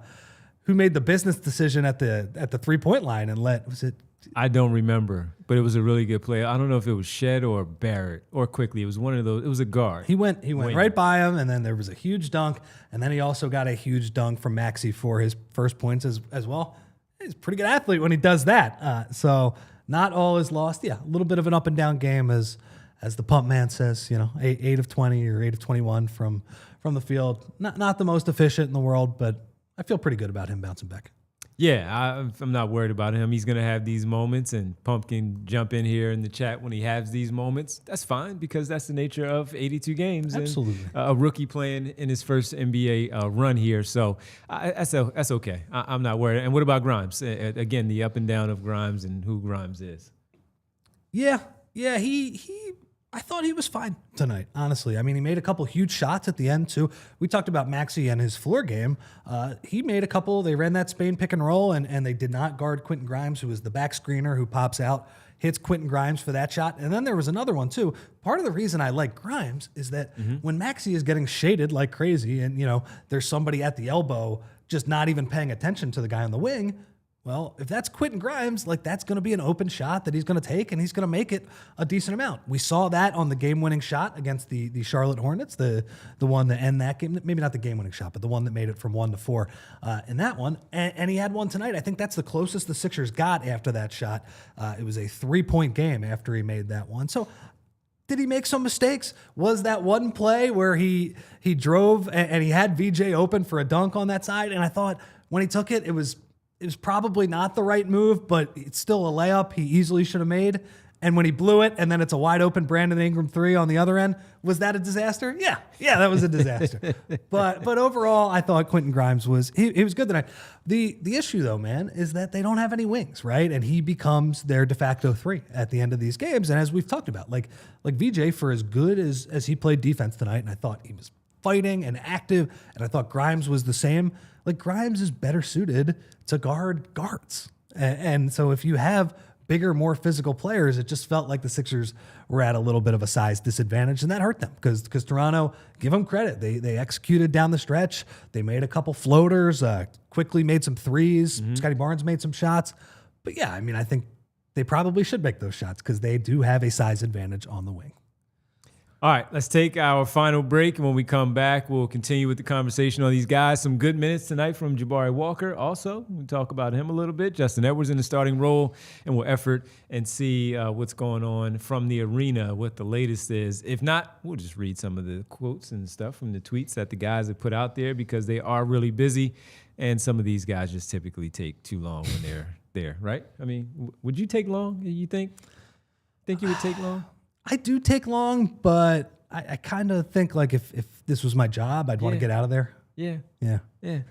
Speaker 2: business decision at the 3-point line and was it?
Speaker 1: I don't remember, but it was a really good play. I don't know if it was Shed or Barrett or Quickly. It was one of those. It was a guard.
Speaker 2: He went right by him, and then there was a huge dunk, and then he also got a huge dunk from Maxey for his first points as well. He's a pretty good athlete when he does that. So not all is lost. Yeah, a little bit of an up and down game as the pump man says. 8 of 20 or 8 of 21 from the field. Not the most efficient in the world, but I feel pretty good about him bouncing back.
Speaker 1: Yeah, I'm not worried about him. He's going to have these moments, and Pump can jump in here in the chat when he has these moments. That's fine, because that's the nature of 82 games.
Speaker 2: Absolutely.
Speaker 1: And a rookie playing in his first NBA run here. So that's okay. I'm not worried. And what about Grimes? Again, the up and down of Grimes and who Grimes is.
Speaker 2: Yeah, I thought he was fine tonight, honestly. I mean, he made a couple huge shots at the end, too. We talked about Maxey and his floor game. He made a couple. They ran that Spain pick and roll, and they did not guard Quentin Grimes, who was the back screener who pops out, hits Quentin Grimes for that shot. And then there was another one, too. Part of the reason I like Grimes is that when Maxey is getting shaded like crazy and, there's somebody at the elbow just not even paying attention to the guy on the wing, well, if that's Quentin Grimes, that's going to be an open shot that he's going to take, and he's going to make it a decent amount. We saw that on the game-winning shot against the Charlotte Hornets, the one that ended that game. Maybe not the game-winning shot, but the one that made it from 1-4 in that one. And he had one tonight. I think that's the closest the Sixers got after that shot. It was a 3-point game after he made that one. So did he make some mistakes? Was that one play where he drove and he had VJ open for a dunk on that side? And I thought when he took it, it was probably not the right move, but it's still a layup he easily should have made. And when he blew it, and then it's a wide open Brandon Ingram 3 on the other end, was that a disaster? Yeah, that was a disaster. but overall, I thought Quentin Grimes was he was good tonight. The issue though, man, is that they don't have any wings, right? And he becomes their de facto 3 at the end of these games. And as we've talked about, like VJ, for as good as he played defense tonight, and I thought he was fighting and active, and I thought Grimes was the same. Grimes is better suited to guard guards. And so if you have bigger, more physical players, it just felt like the Sixers were at a little bit of a size disadvantage, and that hurt them because Toronto, give them credit. They executed down the stretch. They made a couple floaters, quickly made some threes. Scotty Barnes made some shots. But yeah, I mean, I think they probably should make those shots because they do have a size advantage on the wing.
Speaker 1: All right, let's take our final break, and when we come back, we'll continue with the conversation on these guys. Some good minutes tonight from Jabari Walker. Also, we'll talk about him a little bit. Justin Edwards in the starting role, and we'll effort and see what's going on from the arena, what the latest is. If not, we'll just read some of the quotes and stuff from the tweets that the guys have put out there because they are really busy, and some of these guys just typically take too long when they're there, right? I mean, would you take long, you think? Think you would take long?
Speaker 2: I do take long, but I kind of think if this was my job, I'd want to get out of there.
Speaker 1: Yeah.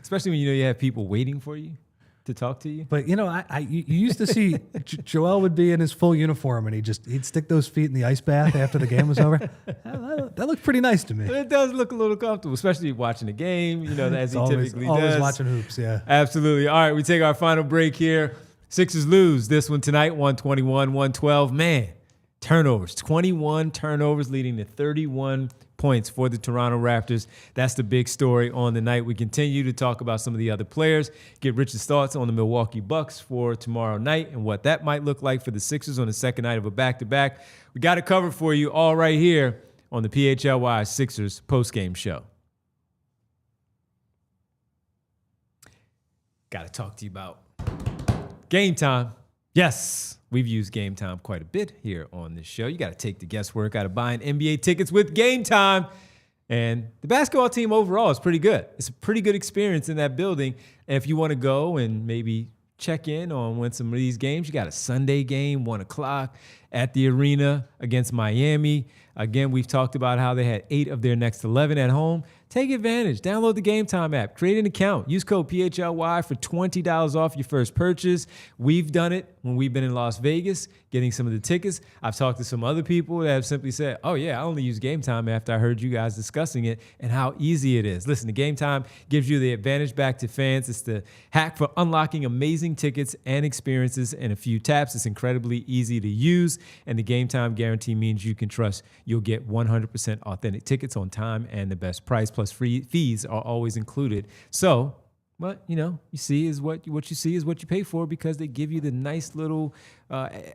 Speaker 1: Especially when you have people waiting for you to talk to you.
Speaker 2: But you used to see Joel would be in his full uniform and he'd stick those feet in the ice bath after the game was over. That looked pretty nice to me.
Speaker 1: It does look a little comfortable, especially watching the game. As he typically does.
Speaker 2: Always watching hoops. Yeah.
Speaker 1: Absolutely. All right, we take our final break here. Sixers lose this one tonight, 121-112. Man. Turnovers, 21 turnovers leading to 31 points for the Toronto Raptors. That's the big story on the night. We continue to talk about some of the other players, get Rich's thoughts on the Milwaukee Bucks for tomorrow night and what that might look like for the Sixers on the second night of a back-to-back. We got it covered for you all right here on the PHLY Sixers postgame show. Got to talk to you about game time. Yes, we've used Game Time quite a bit here on this show. You got to take the guesswork out of buying NBA tickets with Game Time. And the basketball team overall is pretty good. It's a pretty good experience in that building. And if you want to go and maybe check in on when some of these games, you got a Sunday game, 1 o'clock at the arena against Miami. Again, we've talked about how they had 8 of their next 11 at home. Take advantage. Download the Game Time app. Create an account. Use code PHLY for $20 off your first purchase. We've done it when we've been in Las Vegas, getting some of the tickets. I've talked to some other people that have simply said, oh, yeah, I only use Game Time after I heard you guys discussing it and how easy it is. Listen, the Game Time gives you the advantage back to fans. It's the hack for unlocking amazing tickets and experiences in a few taps. It's incredibly easy to use, and the Game Time guarantee means you can trust you'll get 100% authentic tickets on time and the best price. Plus free fees are always included. So, what you see is what you see is what you pay for because they give you the nice little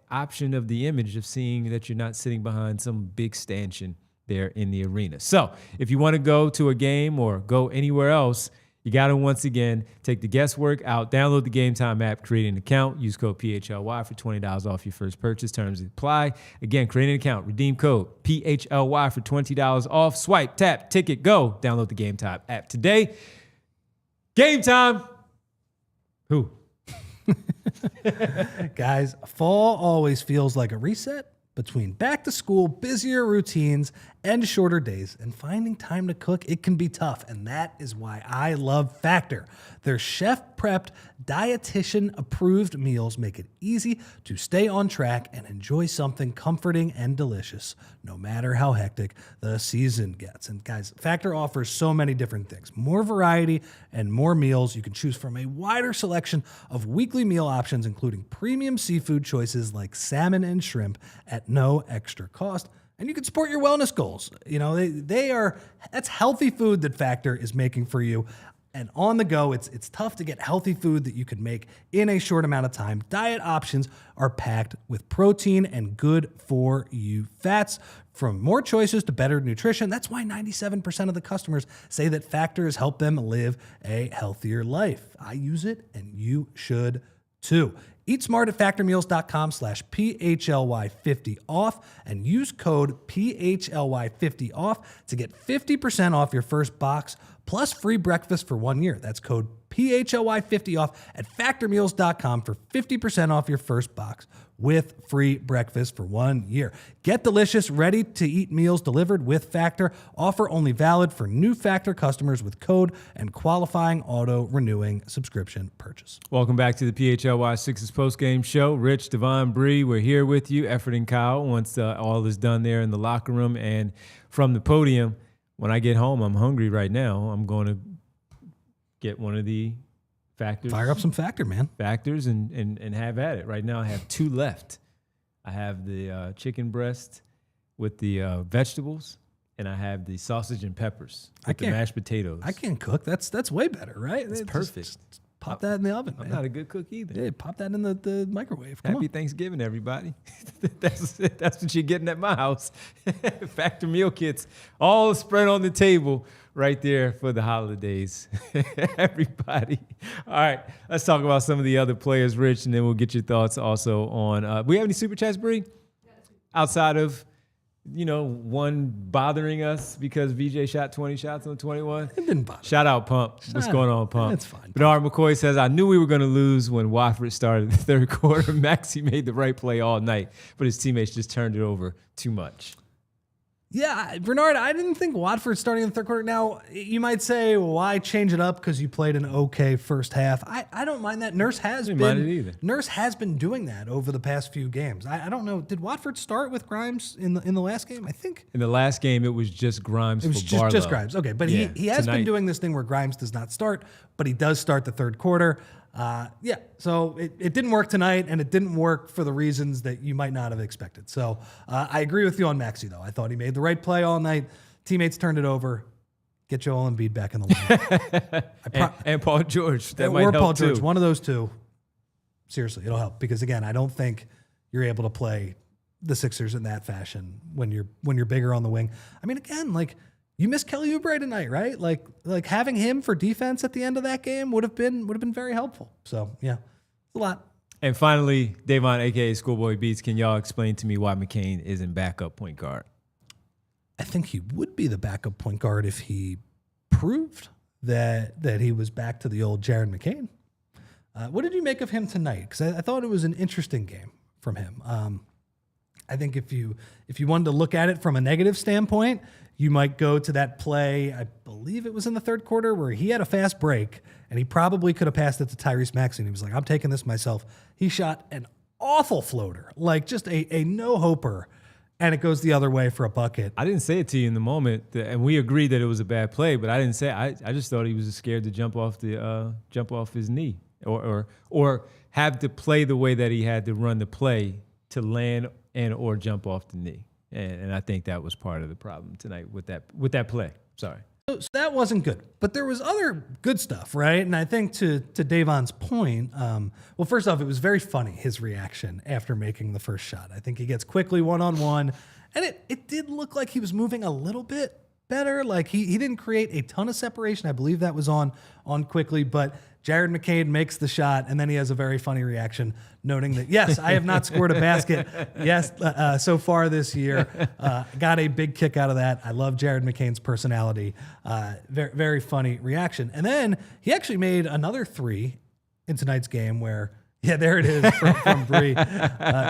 Speaker 1: option of the image of seeing that you're not sitting behind some big stanchion there in the arena. So, if you want to go to a game or go anywhere else, you got to, once again, take the guesswork out, download the Game Time app, create an account, use code PHLY for $20 off your first purchase. Terms apply. Again, create an account, redeem code PHLY for $20 off. Swipe, tap, ticket, go. Download the Game Time app today. Game time. Who?
Speaker 2: Guys, fall always feels like a reset between back to school, busier routines, and shorter days. And finding time to cook, it can be tough. And that is why I love Factor. Their chef prepped, dietitian-approved meals make it easy to stay on track and enjoy something comforting and delicious, no matter how hectic the season gets. And guys, Factor offers so many different things. More variety and more meals. You can choose from a wider selection of weekly meal options, including premium seafood choices like salmon and shrimp at no extra cost. And you can support your wellness goals. You know, that's healthy food that Factor is making for you. And on the go, it's tough to get healthy food that you can make in a short amount of time. Diet options are packed with protein and good for you fats. From more choices to better nutrition, that's why 97% of the customers say that Factor has helped them live a healthier life. I use it, and you should too. Eat smart at factormeals.com/PHLY50 off and use code PHLY50 off to get 50% off your first box plus free breakfast for 1 year. That's code PHLY50 off at factormeals.com for 50% off your first box with free breakfast for 1 year. Get delicious, ready-to-eat meals delivered with Factor. Offer only valid for new Factor customers with code and qualifying auto-renewing subscription purchase.
Speaker 1: Welcome back to the PHLY Sixers postgame show. Rich, Devon, Bree, we're here with you. Effort and Kyle, once all is done there in the locker room and from the podium. When I get home, I'm hungry right now. I'm going to get one of the Factors.
Speaker 2: Fire up some Factor, man.
Speaker 1: Factors and have at it. Right now I have 2 left. I have the chicken breast with the vegetables, and I have the sausage and peppers with the mashed potatoes.
Speaker 2: I can't cook. That's way better, right?
Speaker 1: It's perfect.
Speaker 2: Just pop that in the oven, man.
Speaker 1: I'm not a good cook either.
Speaker 2: Yeah, pop that in the microwave. Come
Speaker 1: Happy
Speaker 2: on.
Speaker 1: Thanksgiving, everybody. That's what you're getting at my house. Factor meal kits, all spread on the table right there for the holidays. Everybody. All right, let's talk about some of the other players, Rich, and then we'll get your thoughts also on. We have any super chats, Bree? Outside of, one bothering us because VJ shot 20 shots on 21.
Speaker 2: It didn't bother.
Speaker 1: Shout out, Pump. What's going on, Pump?
Speaker 2: It's fine.
Speaker 1: Bernard McCoy says, I knew we were going to lose when Watford started the third quarter. Maxey made the right play all night, but his teammates just turned it over too much.
Speaker 2: Yeah, Bernard, I didn't think Watford starting in the third quarter. Now, you might say, well, why change it up because you played an okay first half? I don't mind that. Nurse has been doing that over the past few games. I don't know. Did Watford start with Grimes in the last game? I think.
Speaker 1: In the last game, it was just Grimes for Barlow.
Speaker 2: It was just Grimes. Okay, but he has been doing this thing where Grimes does not start, but he does start the third quarter. So it didn't work tonight, and it didn't work for the reasons that you might not have expected. So I agree with you on Maxey, though. I thought he made the right play all night. Teammates turned it over. Get Joel Embiid back in the line.
Speaker 1: and Paul George. That might help
Speaker 2: Paul George.
Speaker 1: Too.
Speaker 2: One of those two. Seriously, it'll help. Because, again, I don't think you're able to play the Sixers in that fashion when you're bigger on the wing. I mean, again, you missed Kelly Oubre tonight, right? Like having him for defense at the end of that game would have been very helpful. So yeah, it's a lot.
Speaker 1: And finally, Davon, aka Schoolboy Beats, can y'all explain to me why McCain isn't backup point guard?
Speaker 2: I think he would be the backup point guard if he proved that he was back to the old Jared McCain. What did you make of him tonight? Because I thought it was an interesting game from him. I think if you wanted to look at it from a negative standpoint, you might go to that play, I believe it was in the third quarter, where he had a fast break, and he probably could have passed it to Tyrese Maxey, and he was like, I'm taking this myself. He shot an awful floater, like just a no-hoper, and it goes the other way for a bucket.
Speaker 1: I didn't say it to you in the moment, and we agreed that it was a bad play, but I didn't say it. I just thought he was scared to jump off his knee or have to play the way that he had to run the play to land or jump off the knee. And I think that was part of the problem tonight with that play. Sorry.
Speaker 2: So that wasn't good. But there was other good stuff, right? And I think to Davon's point, well, first off, it was very funny, his reaction after making the first shot. I think he gets quickly one-on-one, and it did look like he was moving a little bit better. Like he didn't create a ton of separation. I believe that was on quickly, but Jared McCain makes the shot, and then he has a very funny reaction, noting that, yes, I have not scored a basket, so far this year. Got a big kick out of that. I love Jared McCain's personality. Very, very funny reaction. And then he actually made another three in tonight's game where, yeah, there it is from Bree,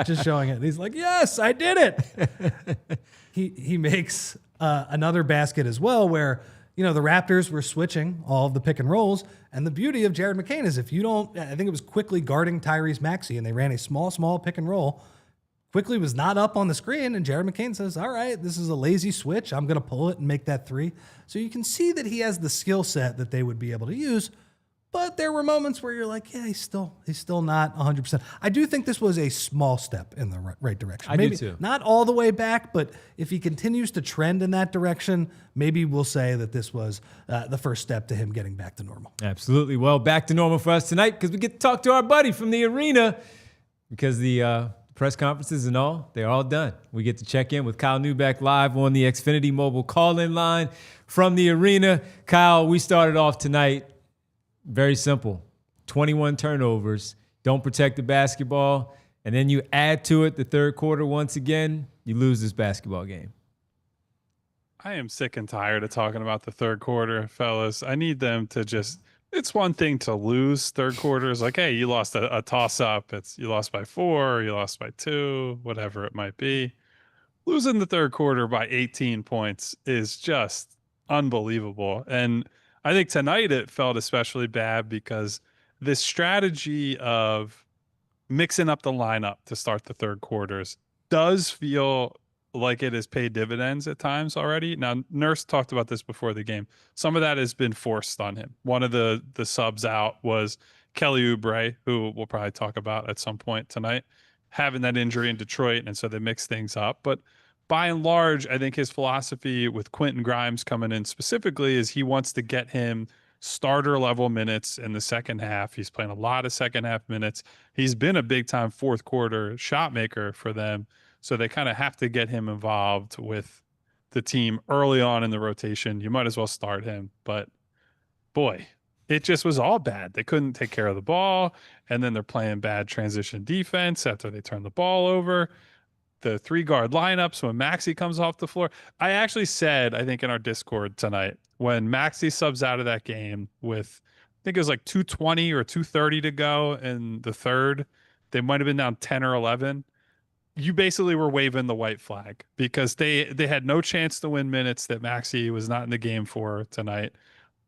Speaker 2: just showing it. He's like, yes, I did it. He makes another basket as well where, the Raptors were switching all of the pick and rolls. And the beauty of Jared McCain is I think it was quickly guarding Tyrese Maxey, and they ran a small pick and roll. Quickly was not up on the screen, and Jared McCain says, all right, this is a lazy switch. I'm going to pull it and make that three. So you can see that he has the skill set that they would be able to use. But there were moments where you're like, yeah, he's still not 100%. I do think this was a small step in the right direction.
Speaker 1: Maybe do too.
Speaker 2: Not all the way back, but if he continues to trend in that direction, maybe we'll say that this was the first step to him getting back to normal.
Speaker 1: Absolutely. Well, back to normal for us tonight because we get to talk to our buddy from the arena because the press conferences and all, they're all done. We get to check in with Kyle Neubeck live on the Xfinity mobile call-in line from the arena. Kyle, we started off tonight very simple. 21 turnovers, don't protect the basketball, and then you add to it the third quarter once again, you lose this basketball game.
Speaker 3: I am sick and tired of talking about the third quarter, fellas. I need them to just, it's one thing to lose third quarters. Like, hey, you lost a toss-up. You lost by 4, you lost by 2, whatever it might be. Losing the third quarter by 18 points is just unbelievable. And I think tonight it felt especially bad because this strategy of mixing up the lineup to start the third quarters does feel like it has paid dividends at times already. Now, Nurse talked about this before the game. Some of that has been forced on him. One of the subs out was Kelly Oubre, who we'll probably talk about at some point tonight, having that injury in Detroit, and so they mixed things up. But by and large, I think his philosophy with Quentin Grimes coming in specifically is he wants to get him starter level minutes in the second half. He's playing a lot of second half minutes. He's been a big time fourth quarter shot maker for them. So they kind of have to get him involved with the team early on in the rotation. You might as well start him. But boy, it just was all bad. They couldn't take care of the ball. And then they're playing bad transition defense after they turn the ball over. The 3-guard lineups when Maxey comes off the floor. I actually said, I think in our Discord tonight, when Maxey subs out of that game with, I think it was like 2:20 or 2:30 to go in the third, they might have been down 10 or 11. You basically were waving the white flag because they had no chance to win minutes that Maxey was not in the game for tonight.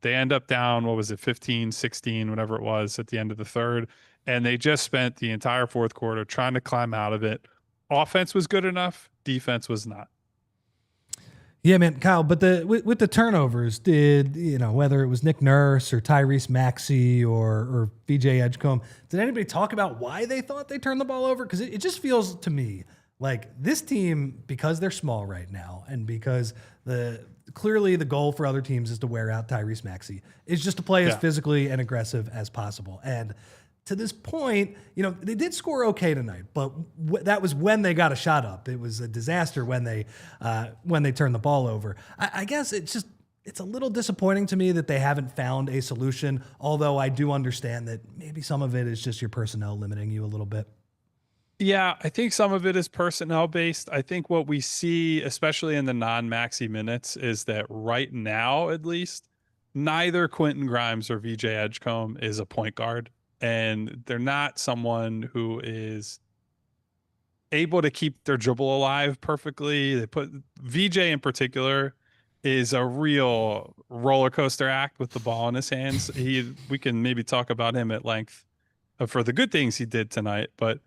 Speaker 3: They end up down, 15, 16, whatever it was at the end of the third. And they just spent the entire fourth quarter trying to climb out of it. Offense was good enough. Defense was not.
Speaker 2: Yeah, man, Kyle, but with the turnovers, whether it was Nick Nurse or Tyrese Maxey or VJ Edgecombe, did anybody talk about why they thought they turned the ball over? Because it just feels to me like this team, because they're small right now and because clearly the goal for other teams is to wear out Tyrese Maxey, is just to play as physically and aggressive as possible. And to this point, they did score okay tonight, but that was when they got a shot up. It was a disaster when they turned the ball over. I guess it's a little disappointing to me that they haven't found a solution, although I do understand that maybe some of it is just your personnel limiting you a little bit.
Speaker 3: Yeah, I think some of it is personnel based. I think what we see, especially in the non-Maxey minutes, is that right now, at least, neither Quentin Grimes or VJ Edgecombe is a point guard. And they're not someone who is able to keep their dribble alive perfectly. They put VJ in particular is a real roller coaster act with the ball in his hands. We can maybe talk about him at length for the good things he did tonight, but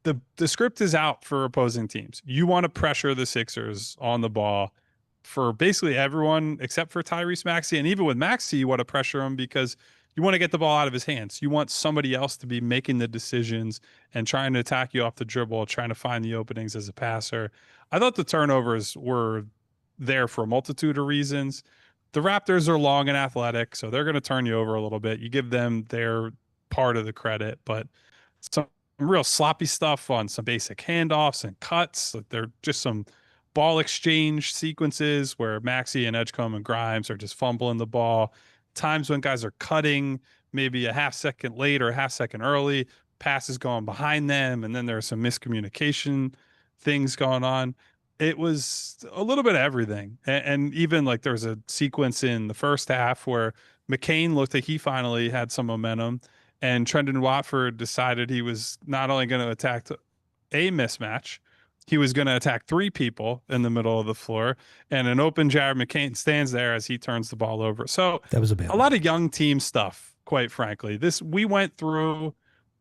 Speaker 3: the script is out for opposing teams. You want to pressure the Sixers on the ball for basically everyone except for Tyrese Maxey. And even with Maxey, you want to pressure him because you want to get the ball out of his hands. You want somebody else to be making the decisions and trying to attack you off the dribble, trying to find the openings as a passer. I thought the turnovers were there for a multitude of reasons. The Raptors are long and athletic, so they're going to turn you over a little bit. You give them their part of the credit, but some real sloppy stuff on some basic handoffs and cuts. They're just some ball exchange sequences where Maxey and Edgecombe and Grimes are just fumbling the ball. Times when guys are cutting maybe a half second late or a half second early, passes going behind them, and then there's some miscommunication things going on. It was a little bit of everything. And even like there was a sequence in the first half where McCain looked like he finally had some momentum, and Trendon Watford decided he was not only going to attack a mismatch, he was going to attack 3 people in the middle of the floor, and an open Jared McCain stands there as he turns the ball over. So
Speaker 2: That was a bailout.
Speaker 3: a lot of young team stuff, quite frankly. We went through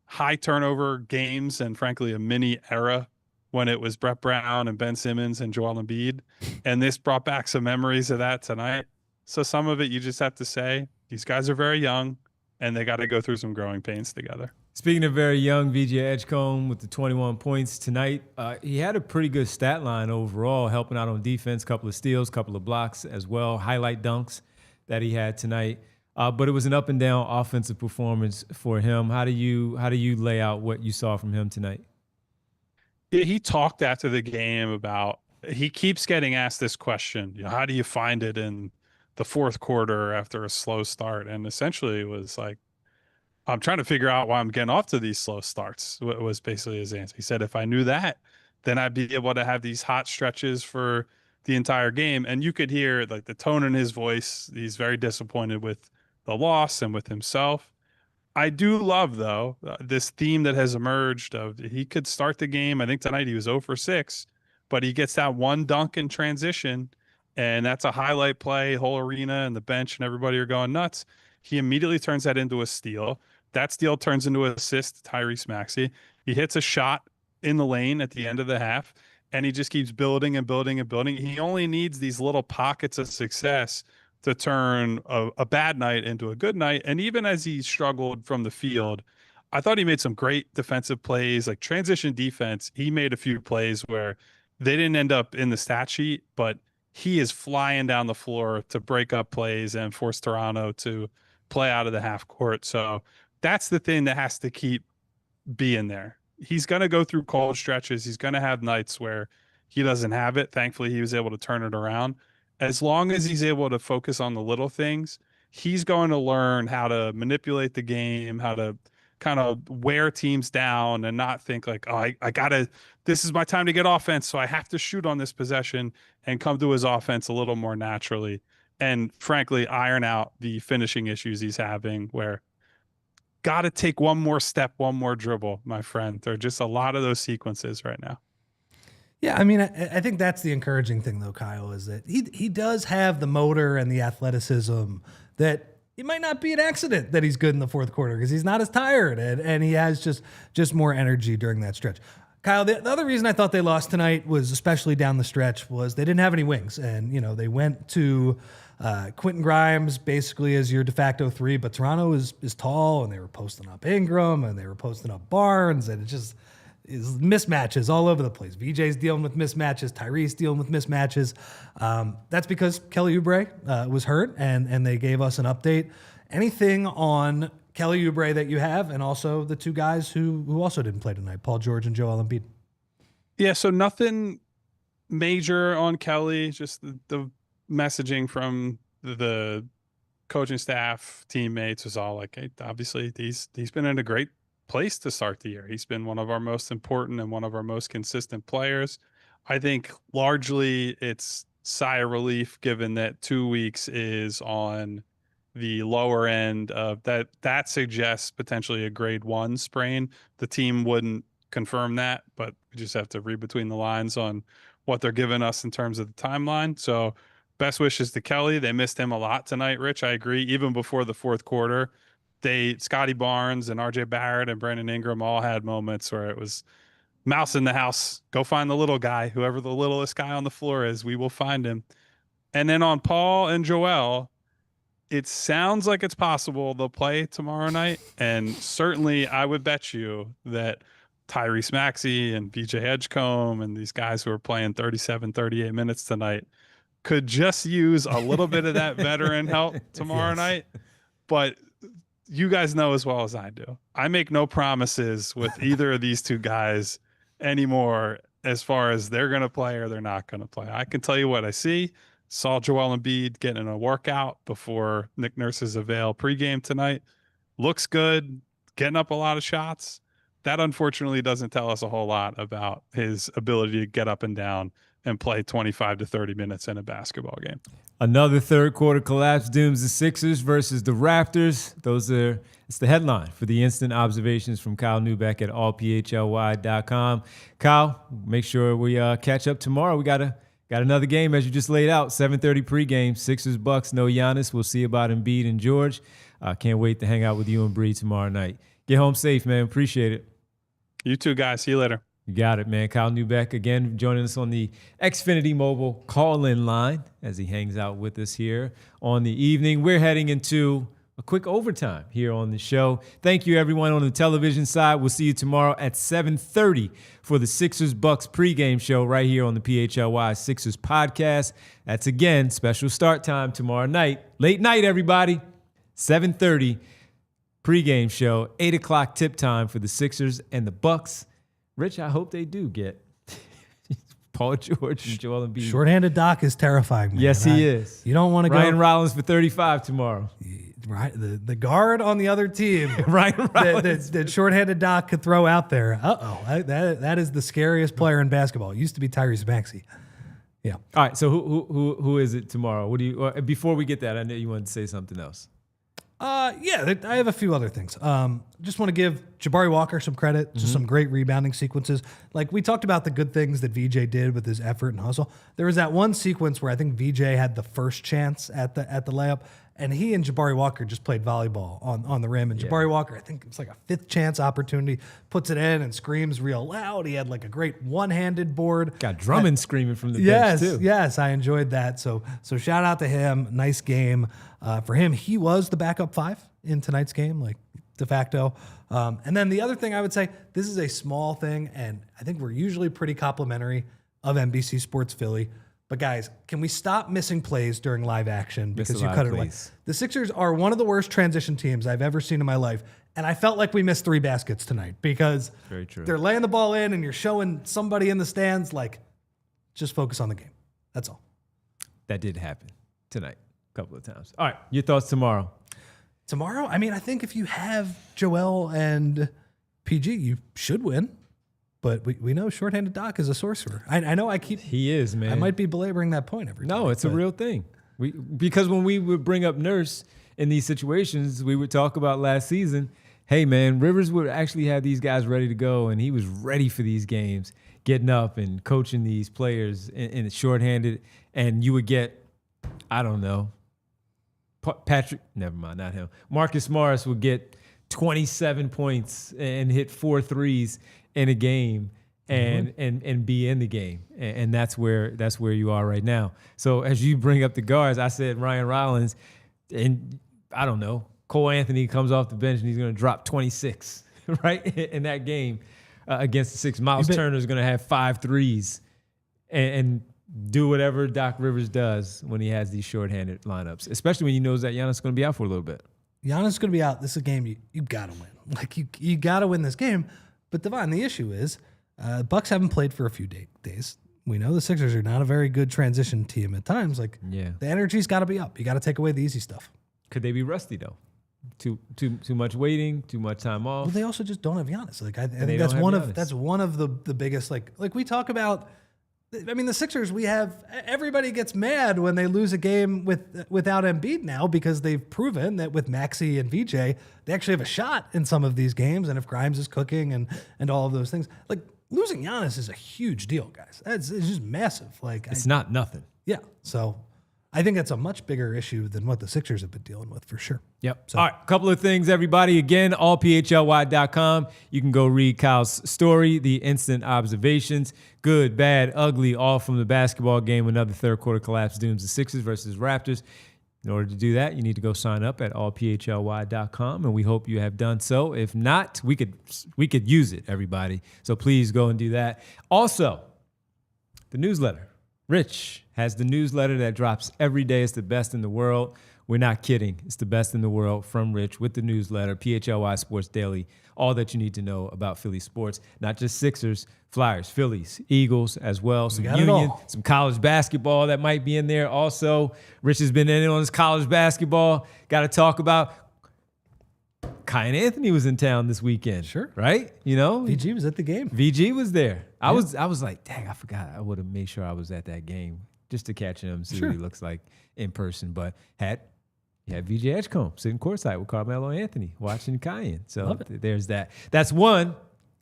Speaker 3: high turnover games and frankly a mini era when it was Brett Brown and Ben Simmons and Joel Embiid, and this brought back some memories of that tonight. So some of it you just have to say these guys are very young and they got to go through some growing pains together.
Speaker 1: Speaking of very young, VJ Edgecombe with the 21 points tonight. He had a pretty good stat line overall, helping out on defense, couple of steals, couple of blocks as well, highlight dunks that he had tonight. But it was an up and down offensive performance for him. How do you lay out what you saw from him tonight?
Speaker 3: Yeah, he talked after the game about, he keeps getting asked this question, how do you find it in the fourth quarter after a slow start? And essentially it was like, I'm trying to figure out why I'm getting off to these slow starts, was basically his answer. He said, if I knew that, then I'd be able to have these hot stretches for the entire game. And you could hear like the tone in his voice. He's very disappointed with the loss and with himself. I do love, though, this theme that has emerged of he could start the game. I think tonight he was 0 for 6, but he gets that one dunk in transition, and that's a highlight play. Whole arena and the bench and everybody are going nuts. He immediately turns that into a steal. That steal turns into an assist to Tyrese Maxey. He hits a shot in the lane at the end of the half, and he just keeps building and building and building. He only needs these little pockets of success to turn a bad night into a good night. And even as he struggled from the field, I thought he made some great defensive plays, like transition defense. He made a few plays where they didn't end up in the stat sheet, but he is flying down the floor to break up plays and force Toronto to play out of the half court. So that's the thing that has to keep being there. He's going to go through cold stretches. He's going to have nights where he doesn't have it. Thankfully, he was able to turn it around. As long as he's able to focus on the little things, he's going to learn how to manipulate the game, how to kind of wear teams down and not think like, oh, I got to, this is my time to get offense, so I have to shoot on this possession, and come to his offense a little more naturally. And frankly, iron out the finishing issues he's having where got to take one more step, one more dribble, my friend. There are just a lot of those sequences right now.
Speaker 2: Yeah, I mean, I think that's the encouraging thing, though, Kyle, is that he does have the motor and the athleticism that it might not be an accident that he's good in the fourth quarter because he's not as tired and he has just more energy during that stretch. Kyle, the other reason I thought they lost tonight was, especially down the stretch, was they didn't have any wings. And, they went to Quentin Grimes basically as your de facto 3, but Toronto is tall, and they were posting up Ingram and they were posting up Barnes, and it just is mismatches all over the place. VJ's dealing with mismatches, Tyrese dealing with mismatches. That's because Kelly Oubre was hurt, and they gave us an update. Anything on Kelly Oubre that you have, and also the 2 guys who also didn't play tonight, Paul George and Joel Embiid?
Speaker 3: Yeah, so nothing major on Kelly, just the messaging from the coaching staff, teammates was all like, hey, obviously he's been in a great place to start the year. He's been one of our most important and one of our most consistent players. I think largely it's sigh of relief given that 2 weeks is on the lower end of that. That suggests potentially a grade 1 sprain. The team wouldn't confirm that, but we just have to read between the lines on what they're giving us in terms of the timeline. So best wishes to Kelly. They missed him a lot tonight, Rich. I agree. Even before the fourth quarter, Scotty Barnes and RJ Barrett and Brandon Ingram all had moments where it was mouse in the house. Go find the little guy, whoever the littlest guy on the floor is, we will find him. And then on Paul and Joel, it sounds like it's possible they'll play tomorrow night. And certainly I would bet you that Tyrese Maxey and VJ Edgecombe and these guys who are playing 37, 38 minutes tonight could just use a little bit of that veteran help tomorrow night. But you guys know as well as I do, I make no promises with either of these 2 guys anymore as far as they're going to play or they're not going to play. I can tell you what I see. Saw Joel Embiid getting a workout before Nick Nurse's avail pregame tonight. Looks good, getting up a lot of shots. That unfortunately doesn't tell us a whole lot about his ability to get up and down and play 25 to 30 minutes in a basketball game.
Speaker 1: Another third quarter collapse dooms the Sixers versus the Raptors. Those are It's the headline for the instant observations from Kyle Neubeck at allphly.com. Kyle, make sure we catch up tomorrow. We got another game, as you just laid out, 7:30 pregame, Sixers Bucks, no Giannis. We'll see about Embiid and George. Can't wait to hang out with you and Bree tomorrow night. Get home safe, man. Appreciate it.
Speaker 3: You too, guys. See you later.
Speaker 1: You got it, man. Kyle Neubeck, again, joining us on the Xfinity Mobile call-in line as he hangs out with us here on the evening. We're heading into a quick overtime here on the show. Thank you, everyone on the television side. We'll see you tomorrow at 7:30 for the Sixers-Bucks pregame show right here on the PHLY Sixers podcast. That's, again, special start time tomorrow night. Late night, everybody. 7:30 pregame show, 8 o'clock tip time for the Sixers and the Bucks. Rich, I hope they do get Paul George and Joel Embiid.
Speaker 2: Shorthanded Doc is terrifying, man.
Speaker 1: Yes, he is.
Speaker 2: You don't want to go.
Speaker 1: Ryan Rollins for 35 tomorrow.
Speaker 2: Right, the guard on the other team,
Speaker 1: Ryan Rollins.
Speaker 2: that shorthanded Doc could throw out there. That is the scariest player in basketball. It used to be Tyrese Maxey. Yeah.
Speaker 1: All right. So who is it tomorrow? What do you? Before we get that, I know you wanted to say something else.
Speaker 2: Yeah, I have a few other things. Just want to give Jabari Walker some credit. Just some great rebounding sequences. Like we talked about the good things that VJ did with his effort and hustle. There was that one sequence where I think VJ had the first chance at the layup, and he and Jabari Walker just played volleyball on the rim. And Jabari Walker, I think it was like a fifth chance opportunity, puts it in and screams real loud. He had like a great one-handed board.
Speaker 1: Got Drummond screaming from the bench too.
Speaker 2: Yes, I enjoyed that. So shout out to him. Nice game for him. He was the backup 5 in tonight's game, like de facto. And then the other thing I would say, this is a small thing, and I think we're usually pretty complimentary of NBC Sports Philly. But guys, can we stop missing plays during live action because you cut it away? The Sixers are one of the worst transition teams I've ever seen in my life, and I felt like we missed 3 baskets tonight because
Speaker 1: Very true.
Speaker 2: They're laying the ball in, and you're showing somebody in the stands like, just focus on the game. That's all.
Speaker 1: That did happen tonight a couple of times. All right, your thoughts tomorrow?
Speaker 2: Tomorrow, I mean, I think if you have Joel and PG, you should win. But we know shorthanded Doc is a sorcerer. I know
Speaker 1: He is, man.
Speaker 2: I might be belaboring that point every time.
Speaker 1: No, it's a real thing. Because when we would bring up Nurse in these situations, we would talk about last season, hey, man, Rivers would actually have these guys ready to go, and he was ready for these games, getting up and coaching these players in shorthanded, and you would get, I don't know, never mind, not him. Marcus Morris would get 27 points and hit 4 threes in a game and be in the game. And that's where you are right now. So as you bring up the guards, I said Ryan Rollins, and I don't know, Cole Anthony comes off the bench and he's going to drop 26, right, in that game against the Sixers. Miles Turner is going to have 5 threes and do whatever Doc Rivers does when he has these shorthanded lineups, especially when he knows that Giannis is going to be out for a little bit.
Speaker 2: Giannis is going to be out. This is a game you got to win. Like, you got to win this game. But, Devon, the issue is Bucks haven't played for a few days. We know the Sixers are not a very good transition team at times. Like, the energy's got to be up. You got to take away the easy stuff.
Speaker 1: Could they be rusty, though? Too much waiting, too much time off.
Speaker 2: Well, they also just don't have Giannis. Like, I think that's one of the biggest, like we talk about. I mean, the Sixers, everybody gets mad when they lose a game without Embiid now because they've proven that with Maxey and VJ, they actually have a shot in some of these games. And if Grimes is cooking and all of those things, like losing Giannis is a huge deal, guys. It's just massive. Like
Speaker 1: it's not nothing.
Speaker 2: Yeah. So I think that's a much bigger issue than what the Sixers have been dealing with for sure.
Speaker 1: Yep. So. All right, a couple of things, everybody. Again, allphly.com. You can go read Kyle's story, the instant observations, good, bad, ugly, all from the basketball game. Another third quarter collapse dooms the Sixers versus Raptors. In order to do that, you need to go sign up at allphly.com, and we hope you have done so. If not, we could use it, everybody. So please go and do that. Also, the newsletter. Rich has the newsletter that drops every day. It's the best in the world. We're not kidding. It's the best in the world from Rich with the newsletter, PHLY Sports Daily, all that you need to know about Philly sports, not just Sixers, Flyers, Phillies, Eagles as well, some Union, some college basketball that might be in there also. Rich has been in on his college basketball. Got to talk about Kai and Anthony was in town this weekend.
Speaker 2: Sure.
Speaker 1: Right? You know?
Speaker 2: VG was at the game.
Speaker 1: VG was there. I was like, dang, I forgot. I would have made sure I was at that game just to catch him, see what he looks like in person. But You have VJ Edgecombe sitting courtside with Carmelo Anthony watching Cayenne. So
Speaker 2: Love it.
Speaker 1: there's that. That's one.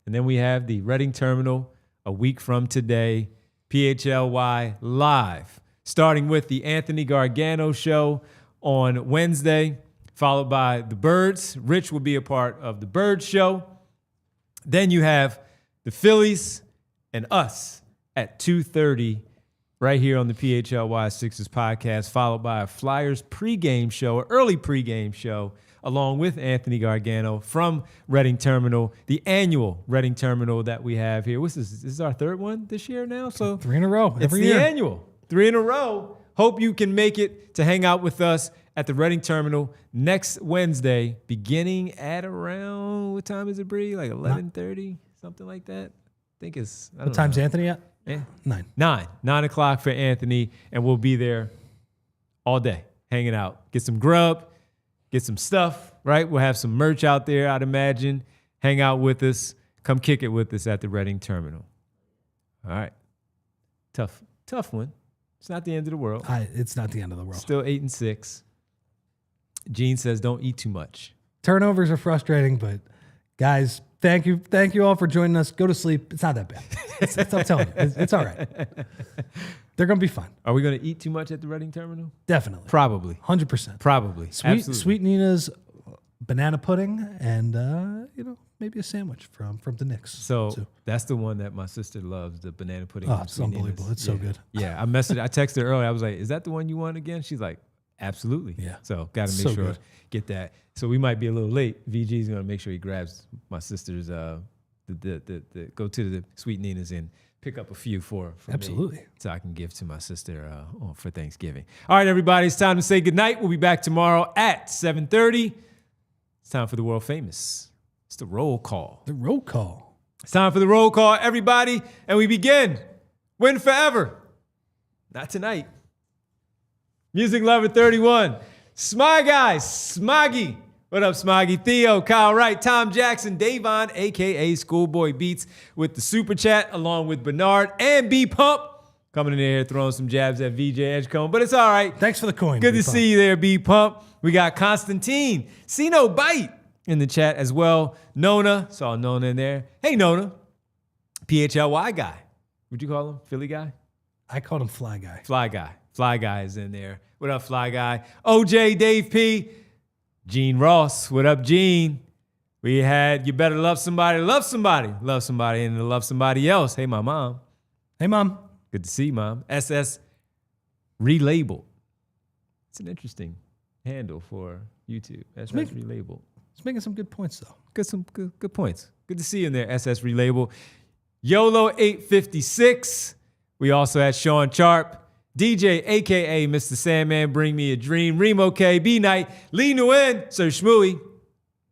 Speaker 1: And then we have the Reading Terminal a week from today, PHLY live, starting with the Anthony Gargano show on Wednesday, followed by the Birds. Rich will be a part of the Birds show. Then you have the Phillies and us at 2:30 right here on the PHLY Sixers podcast, followed by a Flyers pregame show, an early pregame show, along with Anthony Gargano from Reading Terminal, the annual Reading Terminal that we have here. This is our third one this year now. So
Speaker 2: 3 in a row every
Speaker 1: it's
Speaker 2: year.
Speaker 1: the annual, 3 in a row. Hope you can make it to hang out with us at the Reading Terminal next Wednesday, beginning at around, what time is it, Bree? Like 11:30, something like that. I think it's, I don't
Speaker 2: What time's
Speaker 1: know.
Speaker 2: Anthony at? 9.
Speaker 1: 9 o'clock for Anthony, and we'll be there all day, hanging out. Get some grub, get some stuff, right? We'll have some merch out there, I'd imagine. Hang out with us. Come kick it with us at the Reading Terminal. All right. Tough one. It's not the end of the world.
Speaker 2: It's not the end of the world.
Speaker 1: Still 8-6. Gene says don't eat too much.
Speaker 2: Turnovers are frustrating, but guys, thank you all for joining us. Go to sleep. It's not that bad. I'm telling you, it's all right. They're gonna be fun.
Speaker 1: Are we going to eat too much at the Reading Terminal?
Speaker 2: Definitely,
Speaker 1: Probably.
Speaker 2: 100%.
Speaker 1: Probably. Absolutely.
Speaker 2: Sweet Nina's banana pudding, and maybe a sandwich from the Knicks.
Speaker 1: So that's the one that my sister loves, the banana pudding.
Speaker 2: Oh,
Speaker 1: from
Speaker 2: it's
Speaker 1: Sweet
Speaker 2: unbelievable.
Speaker 1: Nina's.
Speaker 2: It's so good.
Speaker 1: Yeah, I texted her earlier. I was like, "Is that the one you want again?" She's like, "Absolutely."
Speaker 2: Yeah.
Speaker 1: So got to
Speaker 2: It's
Speaker 1: make
Speaker 2: so
Speaker 1: sure
Speaker 2: good.
Speaker 1: get that. So we might be a little late. VG's gonna make sure he grabs my sister's the go to the Sweet Nina's and pick up a few for
Speaker 2: Absolutely.
Speaker 1: me, so I can give to my sister for Thanksgiving. All right, everybody, it's time to say goodnight. We'll be back tomorrow at 7:30. It's time for the world famous. It's the roll call.
Speaker 2: The roll call.
Speaker 1: It's time for the roll call, everybody, and we begin. Win forever. Not tonight. Music Lover 31. Smog Guys, Smoggy. What up, Smoggy? Theo, Kyle Wright, Tom Jackson, Davon, a.k.a. Schoolboy Beats, with the super chat, along with Bernard and B Pump. Coming in there, throwing some jabs at VJ Edgecombe, but it's all right.
Speaker 2: Thanks for the coin.
Speaker 1: Good to
Speaker 2: B-Pump.
Speaker 1: see you there, B Pump. We got Constantine, See No Bite in the chat as well. Nona, saw Nona in there. Hey, Nona. PHLY guy. What'd you call him? Philly guy?
Speaker 2: I called him Fly Guy.
Speaker 1: Fly guy. Fly guy is in there. What up, Fly guy? OJ, Dave P. Gene Ross. What up, Gene? We had You Better Love Somebody, Love Somebody, Love Somebody, and Love Somebody Else. Hey, my mom.
Speaker 2: Hey, Mom.
Speaker 1: Good to see you, Mom. SS Relabeled. It's an interesting handle for YouTube. SS Relabeled.
Speaker 2: He's making some good points, though.
Speaker 1: Good points. Good to see you in there, SS Relabeled. YOLO 856. We also had Sean Sharp. DJ, a.k.a. Mr. Sandman, Bring Me a Dream. Remo K, B Night. Lee Nguyen, Sir Shmooey.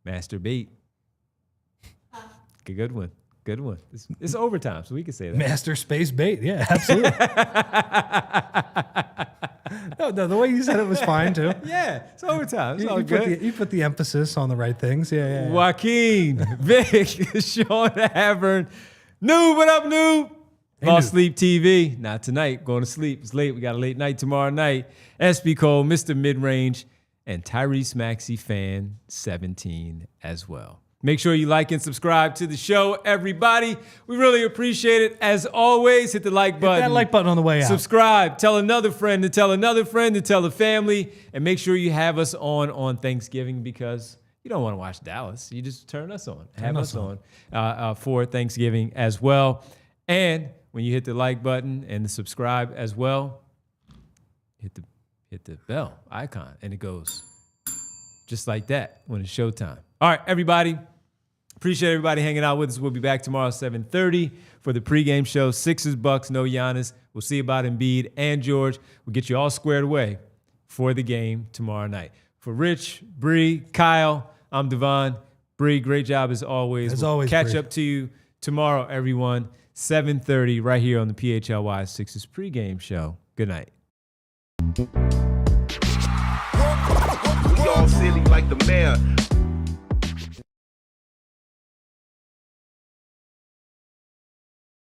Speaker 1: Master Beat. Good one. Good one. It's overtime, so we can say that.
Speaker 2: Master Space Bait. Yeah, absolutely. no, the way you said it was fine, too.
Speaker 1: Yeah, it's overtime. It's all
Speaker 2: You
Speaker 1: good.
Speaker 2: you put the emphasis on the right things. Yeah.
Speaker 1: Joaquin, Vic, Sean Havern. Noob, what up, Noob? Lost
Speaker 2: Noob.
Speaker 1: Sleep TV. Not tonight. Going to sleep. It's late. We got a late night tomorrow night. SB Cole, Mr. Midrange, and Tyrese Maxey Fan 17 as well. Make sure you like and subscribe to the show, everybody. We really appreciate it. As always, hit the like button.
Speaker 2: Hit that like button on the way out.
Speaker 1: Subscribe. Tell another friend to tell another friend to tell a family. And make sure you have us on Thanksgiving, because you don't want to watch Dallas. You just turn us on. Have us on for Thanksgiving as well. And when you hit the like button and the subscribe as well, hit the bell icon, and it goes just like that when it's showtime. All right, everybody. Appreciate everybody hanging out with us. We'll be back tomorrow at 7:30 for the pregame show. Sixers, Bucks, no Giannis. We'll see about Embiid and George. We'll get you all squared away for the game tomorrow night. For Rich, Bree, Kyle, I'm Devon. Bree, great job as always.
Speaker 2: As
Speaker 1: We'll
Speaker 2: always,
Speaker 1: catch
Speaker 2: Bree.
Speaker 1: up to you tomorrow, everyone. 7:30 right here on the PHLY Sixers pregame show. Good night.
Speaker 4: We all silly like the mayor.